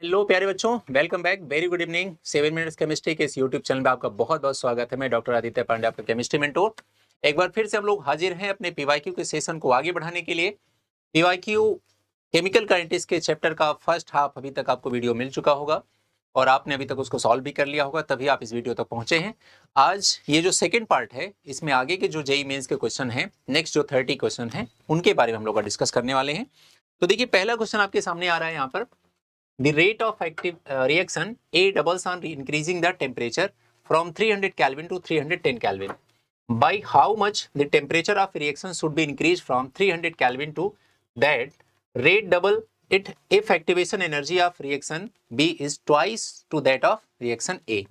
Hello प्यारे बच्चों, welcome back. Very good evening. 7 minutes chemistry के इस यूट्यूब चैनल में आपका बहुत बहुत स्वागत है। मैं डॉक्टर आदित्य पांडे, आपका केमिस्ट्री मेंटोर। एक बार फिर से हम लोग हाजिर हैं अपने पीवाईक्यू के सेशन को आगे बढ़ाने के लिए। पीवाईक्यू केमिकल काइनेटिक्स के चैप्टर का फर्स्ट हाफ अभी तक आपको वीडियो मिल चुका होगा और आपने अभी तक उसको सॉल्व भी कर लिया होगा, तभी आप इस वीडियो तक पहुंचे हैं। आज ये जो सेकेंड पार्ट है, इसमें आगे के जो जेईई मेंस के क्वेश्चन हैं, नेक्स्ट जो 30 क्वेश्चन हैं, उनके बारे में हम लोग डिस्कस करने वाले हैं। तो देखिए, पहला क्वेश्चन आपके सामने आ रहा है यहाँ पर। The rate of active reaction A doubles on increasing the temperature from 300 Kelvin to 310 Kelvin. By how much the temperature of reaction should be increased from 300 Kelvin to that rate double it if activation energy of reaction B is twice to that of reaction A.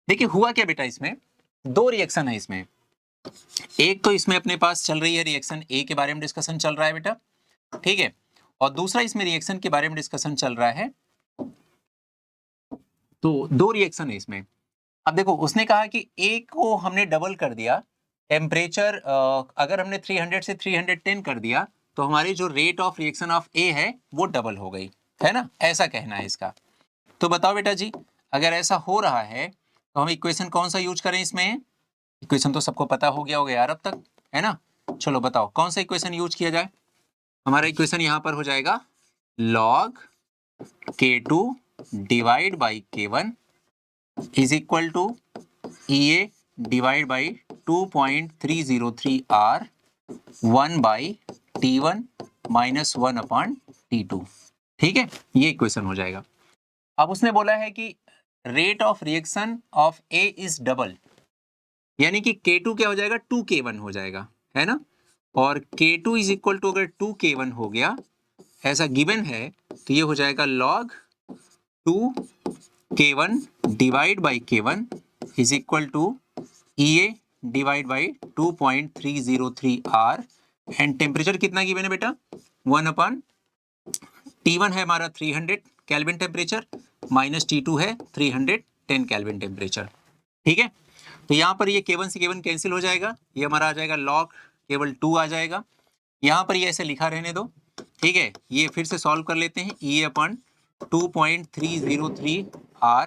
देखिए हुआ क्या बेटा, इसमें दो reaction है। इसमें एक तो इसमें अपने पास चल रही है रिएक्शन ए के बारे में डिस्कशन चल रहा है बेटा, ठीक है, और दूसरा इसमें रिएक्शन के बारे में डिस्कशन चल रहा है। तो दो रिएक्शन है इसमें। अब देखो, उसने कहा कि ए को हमने डबल कर दिया टेम्परेचर, अगर हमने 300 से 310 कर दिया तो हमारी जो रेट ऑफ रिएक्शन ऑफ ए है वो डबल हो गई, है ना, ऐसा कहना है इसका। तो बताओ बेटा जी, अगर ऐसा हो रहा है तो हम इक्वेशन कौन सा यूज करें इसमें? इक्वेशन तो सबको पता हो गया होगा यार अब तक, है ना। चलो बताओ कौन सा इक्वेशन यूज किया जाए। हमारा इक्वेशन यहाँ पर हो जाएगा log K2 divide by K1 is equal to EA divide by 2.303 R 1 बाई T1 माइनस 1 अपॉन T2। ठीक है, ये इक्वेशन हो जाएगा। अब उसने बोला है कि rate of reaction of A is double, यानी कि K2 क्या हो जाएगा, 2K1 हो जाएगा, है ना। और K2 इज इक्वल टू, अगर 2K1 हो गया ऐसा गिवन है, तो ये हो जाएगा log 2K1 divide by K1 is equal to EA divide by 2.303 R and temperature कितना गिवन है बेटा, 1 अपॉन T1 है हमारा 300 केल्विन टेम्परेचर, माइनस T2 है 310 केल्विन टेम्परेचर। ठीक है, तो यहाँ पर ये K1 से K1 कैंसिल हो जाएगा, ये हमारा आ जाएगा log केवल 2 आ जाएगा। यहाँ पर ये ऐसे लिखा रहने दो, ठीक है। ये फिर से सॉल्व कर लेते हैं, E अपॉन 2.303 R,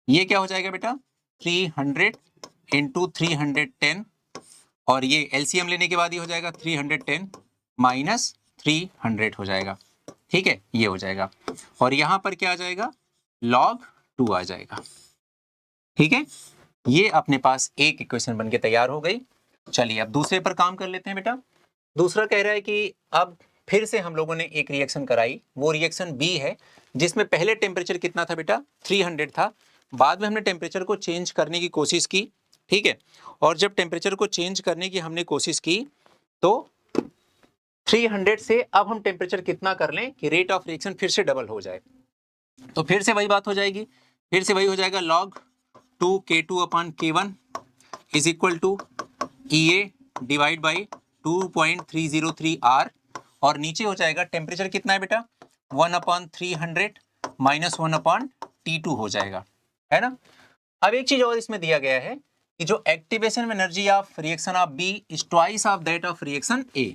ये क्या हो जाएगा बेटा, 300 इंटू 310, और ये एलसीएम लेने के बाद ये हो जाएगा 310 माइनस 300 हो जाएगा, ठीक है, ये हो जाएगा। और यहाँ पर क्या आ जाएगा, log 2 आ जाएगा। ठीक है, ये अपने पास एक इक्वेशन बनके तैयार हो गई। चलिए अब दूसरे पर काम कर लेते हैं बेटा। दूसरा कह रहा है कि अब फिर से हम लोगों ने एक रिएक्शन कराई, वो रिएक्शन बी है, जिसमें पहले टेम्परेचर कितना था बेटा, 300 था। बाद में हमने टेम्परेचर को चेंज करने की कोशिश की, ठीक है, और जब टेम्परेचर को चेंज करने की हमने कोशिश की तो 300 से अब हम टेम्परेचर कितना कर लें कि रेट ऑफ रिएक्शन फिर से डबल हो जाए। तो फिर से वही बात हो जाएगी, फिर से वही हो जाएगा log 2K2 upon K1 is equal to EA divide by 2.303 R, और नीचे हो जाएगा टेम्परेचर कितना है बेटा, 1 अपॉन 300 माइनस 1 अपॉन T2 हो जाएगा, है ना। अब एक चीज और इसमें दिया गया है कि जो activation energy of reaction of B is twice of that of reaction A।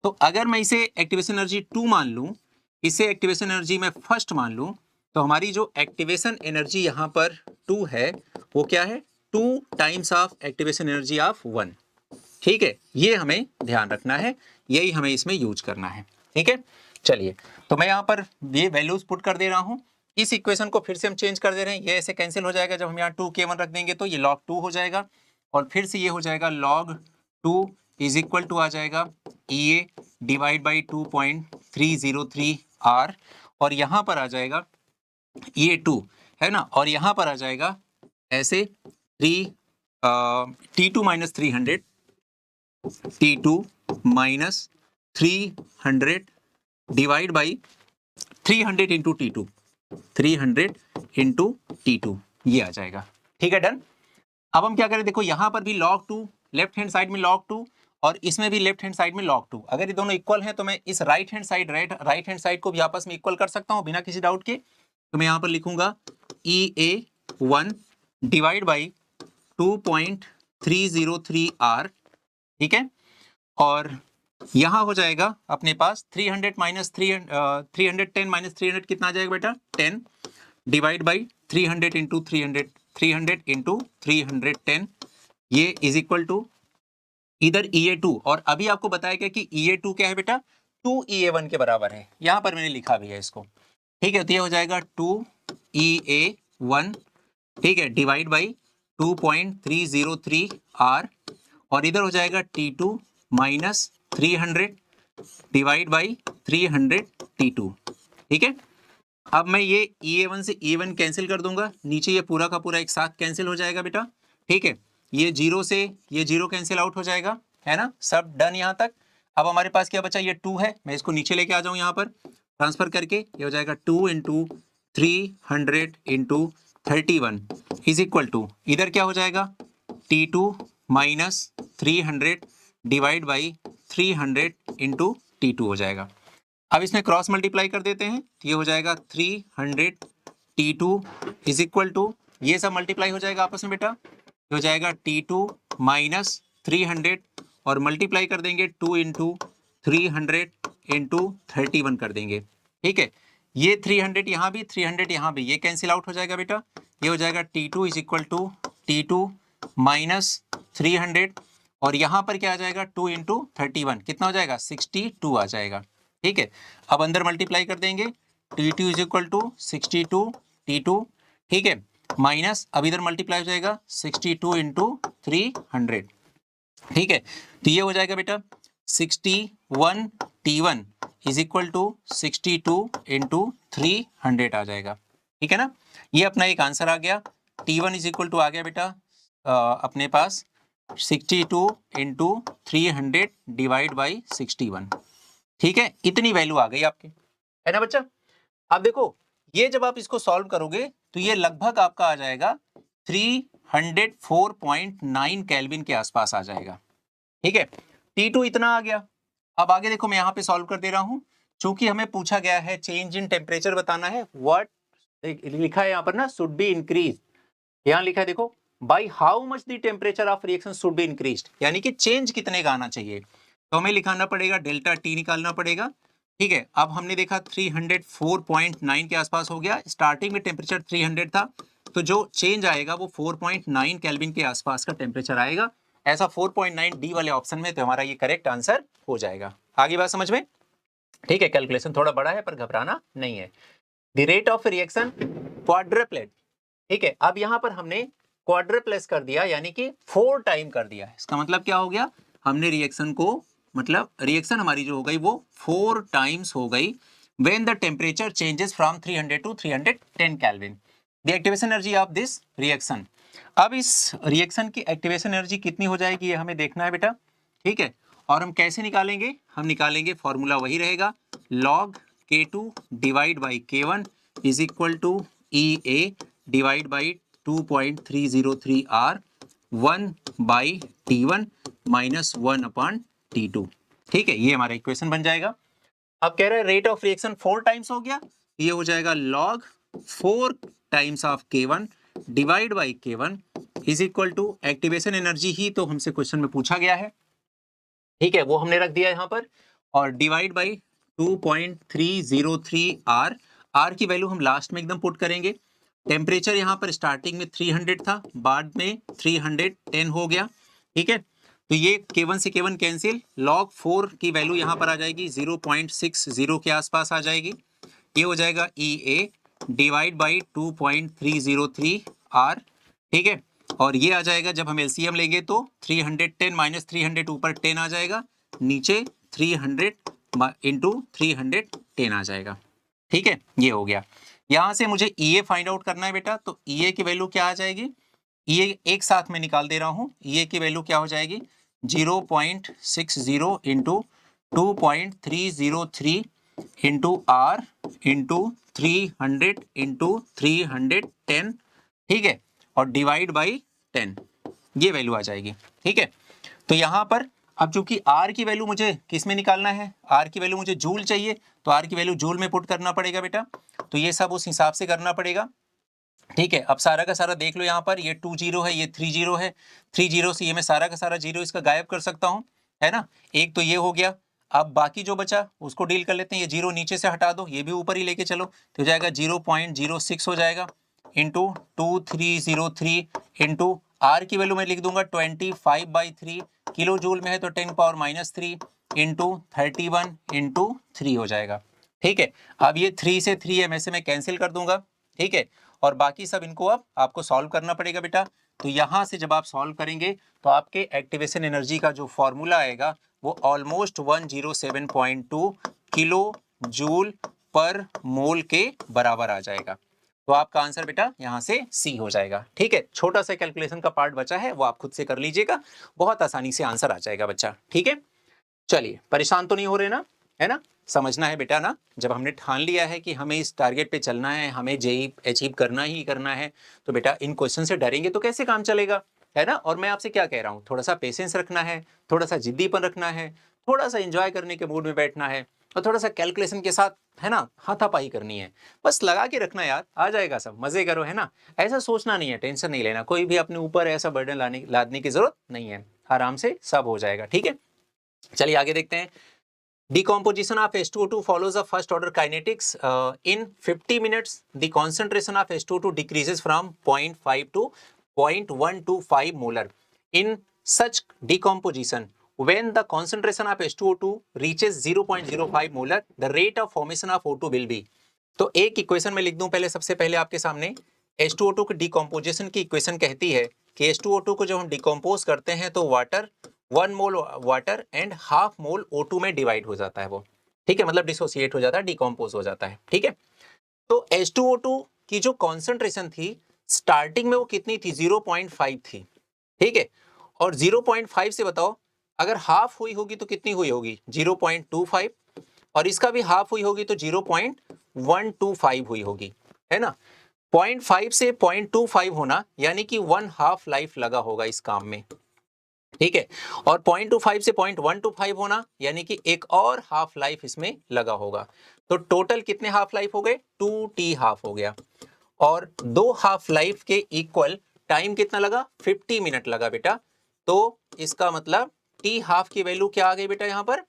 तो अगर मैं इसे एक्टिवेशन एनर्जी 2 मान लूं, इसे एक्टिवेशन एनर्जी में फर्स्ट मान लूं, तो हमारी जो एक्टिवेशन एनर्जी यहाँ पर 2 है वो क्या है, 2 times of activation energy of 1। ठीक है, ये हमें ध्यान रखना है, यही हमें इसमें यूज करना है। ठीक है, चलिए तो मैं यहाँ पर ये वैल्यूज पुट कर दे रहा हूँ। इस इक्वेशन को फिर से हम चेंज कर दे रहे हैं, ये ऐसे कैंसिल हो जाएगा, जब हम यहाँ 2K1 रख देंगे तो ये log 2 हो जाएगा, और फिर से ये हो जाएगा log 2 इज इक्वल टू आ जाएगा EA डिवाइड बाई 2.303 R, और यहाँ पर आ जाएगा ये 2, है ना, और यहाँ पर आ जाएगा ऐसे 3 T2 minus 300, T2 minus 300 divide by 300 into T2, 300 into T2, ये आ जाएगा। ठीक है, डन। अब हम क्या करें, देखो यहाँ पर भी log 2, लेफ्ट हैंड साइड में log 2 और इसमें भी लेफ्ट हैंड साइड में log 2। अगर ये दोनों इक्वल हैं तो मैं इस राइट हैंड साइड को भी आपस में इक्वल कर सकता हूँ बिना किसी डाउट के। तो मैं यहाँ पर लिखूंगा EA1 डिवाइड बाई 2.303 R, ठीक है, और यहाँ हो जाएगा अपने पास 300 माइनस 310 माइनस 300 कितना आ जाएगा बेटा 10 डिवाइड बाई 300 इंटू 300 इंटू 310 ये इज इक्वल टू इधर EA2 और अभी आपको बताया गया कि EA2 क्या है बेटा 2EA1 के बराबर है, यहाँ पर मैंने लिखा भी है इसको। ठीक है, तो ये हो जाएगा 2EA1 ठीक है डिवाइड बाई 2.303 R और इधर हो जाएगा T2 minus 300 divide by 300 T2। ठीक है, अब मैं ये EA1 से EA1 कैंसिल कर दूंगा, नीचे ये पूरा का पूरा एक साथ कैंसिल हो जाएगा बेटा। ठीक है, ये जीरो से ये जीरो कैंसिल आउट हो जाएगा, है ना, सब डन यहाँ तक। अब हमारे पास क्या बचा, ये 2 है, मैं इसको नीचे लेके आ जाऊँ यहाँ पर ट्रांसफर करके, ये हो जाएगा 2 into 300 into 31 is equal to इधर क्या हो जाएगा T2 minus 300 divide by 300 into T2 हो जाएगा। अब इसमें क्रॉस मल्टीप्लाई कर देते हैं, ये हो जाएगा 300 T2 इज इक्वल टू ये सब मल्टीप्लाई हो जाएगा आपस में बेटा, ये हो जाएगा T2 माइनस 300 और मल्टीप्लाई कर देंगे 2 इंटू 300 इंटू 31 कर देंगे। ठीक है, ये 300 यहाँ भी 300 यहाँ भी, ये कैंसिल आउट हो जाएगा बेटा, ये हो जाएगा T2 is equal to T2 minus 300 और यहाँ पर क्या आ जाएगा 2 इंटू 31 कितना हो जाएगा 62 आ जाएगा। ठीक है, अब अंदर मल्टीप्लाई कर देंगे T2 is equal to 62 T2 ठीक है माइनस अब इधर मल्टीप्लाई हो जाएगा 62 इंटू 300। ठीक है, तो ये हो जाएगा बेटा 61 T1 is equal to 62 into 300 आ जाएगा। ठीक है ना, ये अपना एक आंसर आ गया। T1 इज इक्वल टू आ गया बेटा अपने पास 62 इंटू 300 डिवाइड बाई 61। ठीक है, इतनी वैल्यू आ गई आपके, है ना बच्चा। अब देखो ये जब आप इसको सॉल्व करोगे तो ये लगभग आपका आ जाएगा 304.9 केल्विन के आसपास आ जाएगा। ठीक है, T2 इतना आ गया। अब आगे देखो मैं यहाँ पे सॉल्व कर दे रहा हूँ, चूंकि हमें पूछा गया है चेंज इन टेम्परेचर बताना है, व्हाट लिखा है यहाँ पर ना शुड बी इंक्रीज, यहाँ लिखा है देखो by how much the temperature of reaction should be increased, यानी कि चेंज कितने का आना चाहिए, तो हमें लिखाना पड़ेगा डेल्टा T निकालना पड़ेगा। ठीक है, अब हमने देखा 304.9 के आसपास हो गया, स्टार्टिंग में टेम्परेचर 300 था, तो जो चेंज आएगा वो 4.9 केल्विन के आसपास का टेम्परेचर आएगा, ऐसा 4.9 डी वाले ऑप्शन में, तो हमारा ये करेक्ट आंसर हो जाएगा। आगे बात समझ में। ठीक है, कैलकुलेशन थोड़ा बड़ा है पर घबराना नहीं है। The rate of reaction quadruplet. ठीक है, अब यहाँ पर हमने क्वाड्रप्लेस कर दिया, यानी कि 4 टाइम कर दिया। इसका मतलब क्या हो गया, हमने रिएक्शन को मतलब रिएक्शन हमारी जो हो गई वो 4 टाइम्स हो गई when the temperature changes from 300 to 310 kelvin. The activation energy of this reaction, अब इस रिएक्शन की एक्टिवेशन एनर्जी कितनी हो जाएगी ये हमें देखना है बेटा। ठीक है, और हम कैसे निकालेंगे, हम निकालेंगे फॉर्मूला वही रहेगा log K2 divide by K1 is equal to EA divide by 2.303 R 1 बाई T1 माइनस 1 अपॉन T2। ठीक है, ये हमारा इक्वेशन बन जाएगा। अब कह रहा है रेट ऑफ रिएक्शन 4 टाइम्स हो गया, ये हो जाएगा log 4 times of K1 divide by K1 is equal to activation energy ही तो हमसे क्वेश्चन में पूछा गया है। ठीक है, वो हमने रख दिया यहाँ पर, और डिवाइड बाई 2.303 R, R की वैल्यू हम लास्ट में एकदम पुट करेंगे। टेम्परेचर यहाँ पर स्टार्टिंग में 300 था, बाद में 310 हो गया। ठीक है, तो ये K1 से K1 कैंसिल, log 4 की वैल्यू यहाँ पर आ जाएगी 0.60 के आसपास आ जाएगी, ये हो जाएगा EA डिवाइड बाई 2.303 R। ठीक है, और ये आ जाएगा जब हम एलसीएम लेंगे तो 310 माइनस 300 ऊपर 10 आ जाएगा, नीचे 300 इंटू 310 आ जाएगा। ठीक है, ये हो गया। यहाँ से मुझे EA फाइंड आउट करना है बेटा, तो EA की वैल्यू क्या आ जाएगी, EA एक साथ में निकाल दे रहा हूँ, EA की वैल्यू क्या हो जाएगी 0.60 into 2.303 into R into 300 into 310। ठीक है, और डिवाइड बाई 10, ये वैल्यू आ जाएगी। ठीक है, तो यहाँ पर अब चूंकि R की वैल्यू मुझे किस में निकालना है, R की वैल्यू मुझे जूल चाहिए, तो R की वैल्यू जूल में पुट करना पड़ेगा बेटा, तो ये सब उस हिसाब से करना पड़ेगा। ठीक है, अब सारा का सारा देख लो, यहाँ पर ये 2 0 है, ये 3 0 है, 3 0 से ये मैं सारा का सारा जीरो इसका गायब कर सकता हूँ, है ना। एक तो ये हो गया, अब बाकी जो बचा उसको डील कर लेते हैं। ये 0 नीचे से हटा दो, ये भी ऊपर ही लेके चलो, तो हो जाएगा 0.06 हो जाएगा इंटू 2303 इंटू आर की वैल्यू मैं लिख दूंगा 25/3, किलो जूल में है तो 10⁻³ इंटू 31 इंटू 3 हो जाएगा। ठीक है, अब ये 3 से 3 में से मैं कैंसिल कर दूंगा। ठीक है, और बाकी सब इनको अब आपको सॉल्व करना पड़ेगा बेटा। तो यहाँ से जब आप सॉल्व करेंगे तो आपके एक्टिवेशन एनर्जी का जो फॉर्मूला आएगा वो ऑलमोस्ट 107.2 किलो जूल पर मोल के बराबर आ जाएगा। तो आपका आंसर बेटा यहाँ से सी हो जाएगा। ठीक है, छोटा सा कैलकुलेशन का पार्ट बचा है, वो आप खुद से कर लीजिएगा, बहुत आसानी से आंसर आ जाएगा बच्चा। ठीक है, चलिए परेशान तो नहीं हो रहे ना, है ना? समझना है बेटा ना, जब हमने ठान लिया है कि हमें इस टारगेट पे चलना है, हमें जेई अचीव करना ही करना है, तो बेटा इन क्वेश्चन से डरेंगे तो कैसे काम चलेगा, है ना? और मैं आपसे क्या कह रहा हूँ, थोड़ा सा पेशेंस रखना है, थोड़ा सा जिद्दीपन रखना है, थोड़ा सा एंजॉय करने के मूड में बैठना है, और थोड़ा सा कैलकुलेशन के साथ, है ना, हाथापाई करनी है। बस लगा के रखना यार, आ जाएगा सब, मजे करो, है ना? ऐसा सोचना नहीं है, टेंशन नहीं लेना, कोई भी अपने ऊपर ऐसा बर्डन लादने की जरूरत नहीं है, आराम से सब हो जाएगा। ठीक है, चलिए आगे देखते हैं। Decomposition of H2O2 follows the first order kinetics. In 50 minutes, the concentration of H2O2 decreases from 0.5 to 0.125 molar. In such decomposition, when the concentration of H2O2 reaches 0.05 molar, the rate of formation of O2 will be. तो एक equation में लिख दूं पहले, सबसे पहले आपके सामने H2O2 की डिकम्पोजिशन की इक्वेशन कहती है कि H2O2 को जब हम डिकम्पोज करते हैं तो water 1 mole water and half mole O2 में डिवाइड हो जाता है वो। ठीक है, मतलब डिसोसिएट हो जाता है, डिकम्पोज हो जाता है। ठीक है, तो H2O2 की जो कॉन्सेंट्रेशन थी स्टार्टिंग में वो कितनी थी, 0.5 थी। ठीक है, और 0.5 से बताओ अगर हाफ हुई होगी तो कितनी हुई होगी, 0.25, और इसका भी हाफ हुई होगी तो 0.125 हुई होगी, है ना? 0.5 से 0.25 होना यानी कि 1/2 लाइफ लगा होगा इस काम में। ठीक है, और 0.25 से 0.125 होना यानी कि एक और हाफ लाइफ इसमें लगा होगा। तो टोटल कितने हाफ लाइफ हो गए, 2t हाफ हो गया, और 2 हाफ लाइफ के इक्वल टाइम कितना लगा, 50 मिनट लगा बेटा। तो इसका मतलब टी हाफ की वैल्यू क्या आ गई बेटा, यहां पर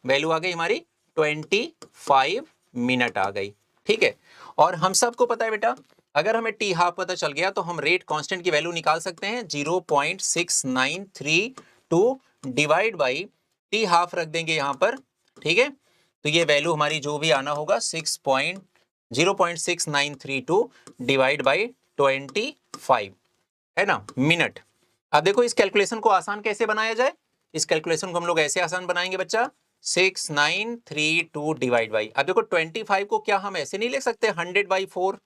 वैल्यू आ गई हमारी 25 मिनट आ गई। ठीक है, और हम सबको पता है बेटा अगर हमें टी हाफ पता चल गया तो हम रेट कांस्टेंट की वैल्यू निकाल सकते हैं, 0.6932 डिवाइड बाई टी हाफ रख देंगे यहां पर। ठीक है, तो ये वैल्यू हमारी जो भी आना होगा 0.6932 डिवाइड बाई 25, है ना, मिनट। अब देखो इस कैलकुलेशन को आसान कैसे बनाया जाए, इस कैलकुलेशन को हम लोग ऐसे आसान बनाएंगे बच्चा, 6932 डिवाइड बाई, अब देखो 25 को क्या हम ऐसे नहीं लिख सकते, 100/4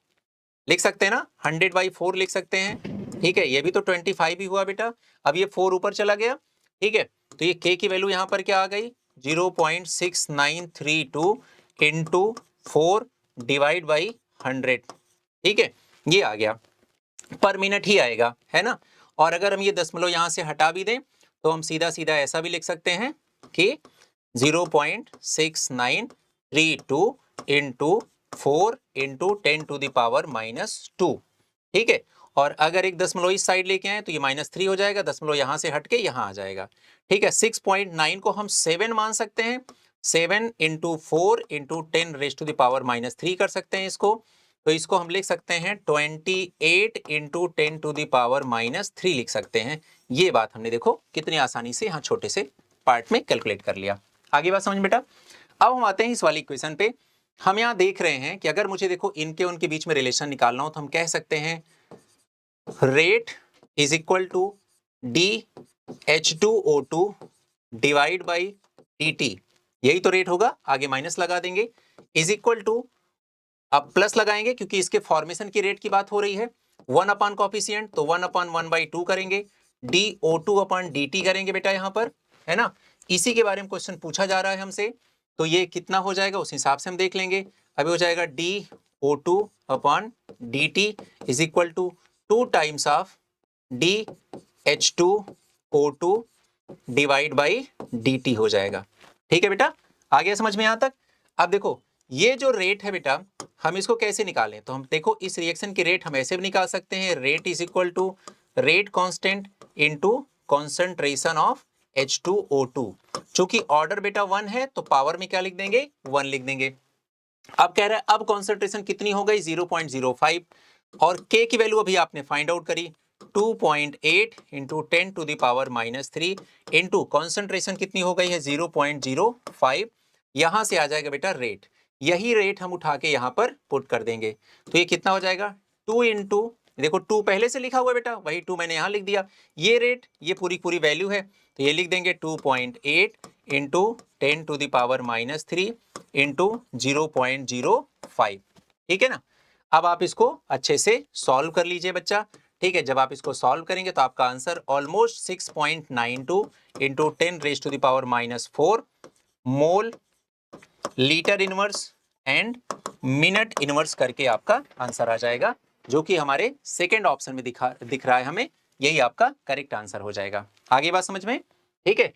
लिख सकते हैं ना, 100/4 लिख सकते हैं। ठीक है, ये भी तो 25 ही हुआ बेटा, अब ये 4 ऊपर चला गया। ठीक है, तो ये k की वैल्यू यहां पर क्या आ गई, 0.6932 इंटू 4 डिवाइड बाई 100। ठीक है, ये आ गया, पर मिनट ही आएगा, है ना? और अगर हम ये दशमलव यहां से हटा भी दें तो हम सीधा सीधा ऐसा भी लिख सकते हैं कि 0.6932 इंटू 4 इंटू 10⁻⁻²। ठीक है, और अगर एक दशमलव इस साइड लेके आए तो ये -3 हो जाएगा, दशमलव यहां से हट के यहां आ जाएगा। ठीक है, 6.9 को हम 7 मान सकते हैं, 7 इंटू 4 इंटू 10⁻³ कर सकते हैं इसको, तो इसको हम लिख सकते हैं 28 इंटू 10⁻³ लिख सकते हैं। ये बात हमने देखो कितनी आसानी से यहाँ छोटे से पार्ट में कैलकुलेट कर लिया। आगे बात समझ बेटा। अब हम आते हैं इस वाली इक्वेशन पे। हम यहाँ देख रहे हैं कि अगर मुझे देखो इनके उनके बीच में रिलेशन निकालना हो तो हम कह सकते हैं rate is equal to DH2O2 divide by dt, यही तो रेट होगा, आगे माइनस लगा देंगे, इज इक्वल टू, अब प्लस लगाएंगे क्योंकि इसके फॉर्मेशन की रेट की बात हो रही है, 1 अपॉन कॉफिशिएंट तो 1/1/2 करेंगे, DO2 अपॉन dt करेंगे बेटा यहाँ पर, है ना? इसी के बारे में क्वेश्चन पूछा जा रहा है हमसे, तो ये कितना हो जाएगा उस हिसाब से हम देख लेंगे। अभी हो जाएगा DO2 upon dt is equal to 2 times of DH2O2 divide by dt हो जाएगा। ठीक है बेटा, आ गया समझ में यहां तक? अब देखो ये जो रेट है बेटा हम इसको कैसे निकालें, तो हम देखो इस रिएक्शन की रेट हम ऐसे भी निकाल सकते हैं, rate is equal to rate constant into concentration of H2O2। चूंकि ऑर्डर बेटा 1 है तो पावर में क्या लिख देंगे, 1 लिख देंगे। अब कह रहा है अब कॉन्सेंट्रेशन कितनी हो गई, 0.05, और K की वैल्यू अभी आपने फाइंड आउट करी 2.8 इंटू 10⁻³ इंटू कॉन्सेंट्रेशन कितनी हो गई है 0.05। यहां से आ जाएगा बेटा रेट, यही रेट हम उठा के यहां पर पुट कर देंगे, तो ये कितना हो जाएगा 2 इंटू, देखो 2 पहले से लिखा हुआ है बेटा, वही 2 मैंने यहां लिख दिया, ये रेट ये पूरी वैल्यू है, तो ये लिख देंगे 2.8 इंटू 10⁻³ इंटू 0.05। ठीक है ना। अब आप इसको अच्छे से सॉल्व कर लीजिए बच्चा। ठीक है, जब आप इसको सॉल्व करेंगे तो आपका answer almost 6.92 into 10⁻⁻4 mole litre inverse and minute inverse करके आपका आंसर आ जाएगा, जो कि हमारे सेकेंड ऑप्शन में दिख रहा है हमें, यही आपका करेक्ट आंसर हो जाएगा। आगे बात समझ में, ठीक है।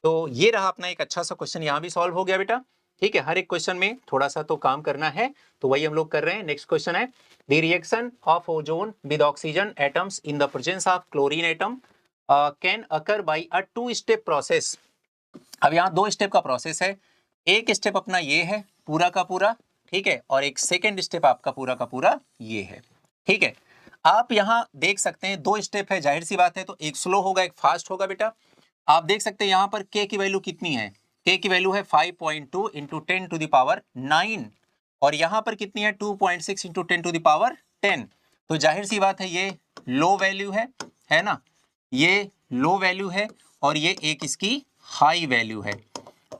तो ये रहा अपना एक अच्छा सा क्वेश्चन, यहाँ भी सॉल्व हो गया बेटा। ठीक है, हर एक क्वेश्चन में थोड़ा सा तो काम करना है, तो वही हम लोग कर रहे हैं। नेक्स्ट क्वेश्चन है the reaction of ozone with oxygen atoms in the presence of chlorine atom can occur by a 2 step process. अब यहाँ 2 स्टेप का प्रोसेस है, एक स्टेप अपना ये है पूरा का पूरा, ठीक है, और एक सेकेंड स्टेप आपका पूरा का पूरा ये है। ठीक है, आप यहाँ देख सकते हैं 2 स्टेप है, जाहिर सी बात है, तो एक स्लो होगा एक फास्ट होगा बेटा। आप देख सकते हैं यहाँ पर K की वैल्यू कितनी है, K की वैल्यू है 5.2 इंटू 10⁻9, और यहाँ पर कितनी है 2.6 इंटू 10⁻10। तो जाहिर सी बात है ये लो वैल्यू है ना, ये लो वैल्यू है और ये एक इसकी हाई वैल्यू है।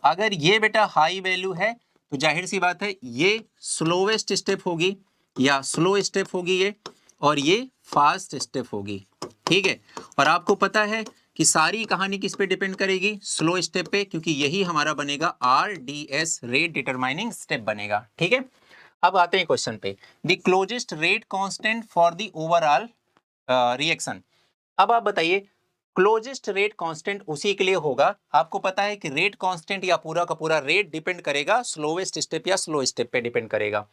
अगर ये बेटा हाई वैल्यू है तो जाहिर सी बात है ये स्लोवेस्ट स्टेप होगी या स्लो स्टेप होगी ये, और ये फास्ट स्टेप होगी। ठीक है, और आपको पता है कि सारी कहानी किस पे डिपेंड करेगी, स्लो स्टेप पे, क्योंकि यही हमारा बनेगा RDS रेट डिटरमाइनिंग स्टेप बनेगा। ठीक है, अब आते हैं क्वेश्चन पे, the closest rate constant for the overall reaction. अब आप बताइए क्लोजेस्ट रेट कांस्टेंट उसी के लिए होगा, आपको पता है कि रेट कांस्टेंट या पूरा का पूरा रेट डिपेंड करेगा स्लोवेस्ट स्टेप या स्लो स्टेप पे डिपेंड करेगा,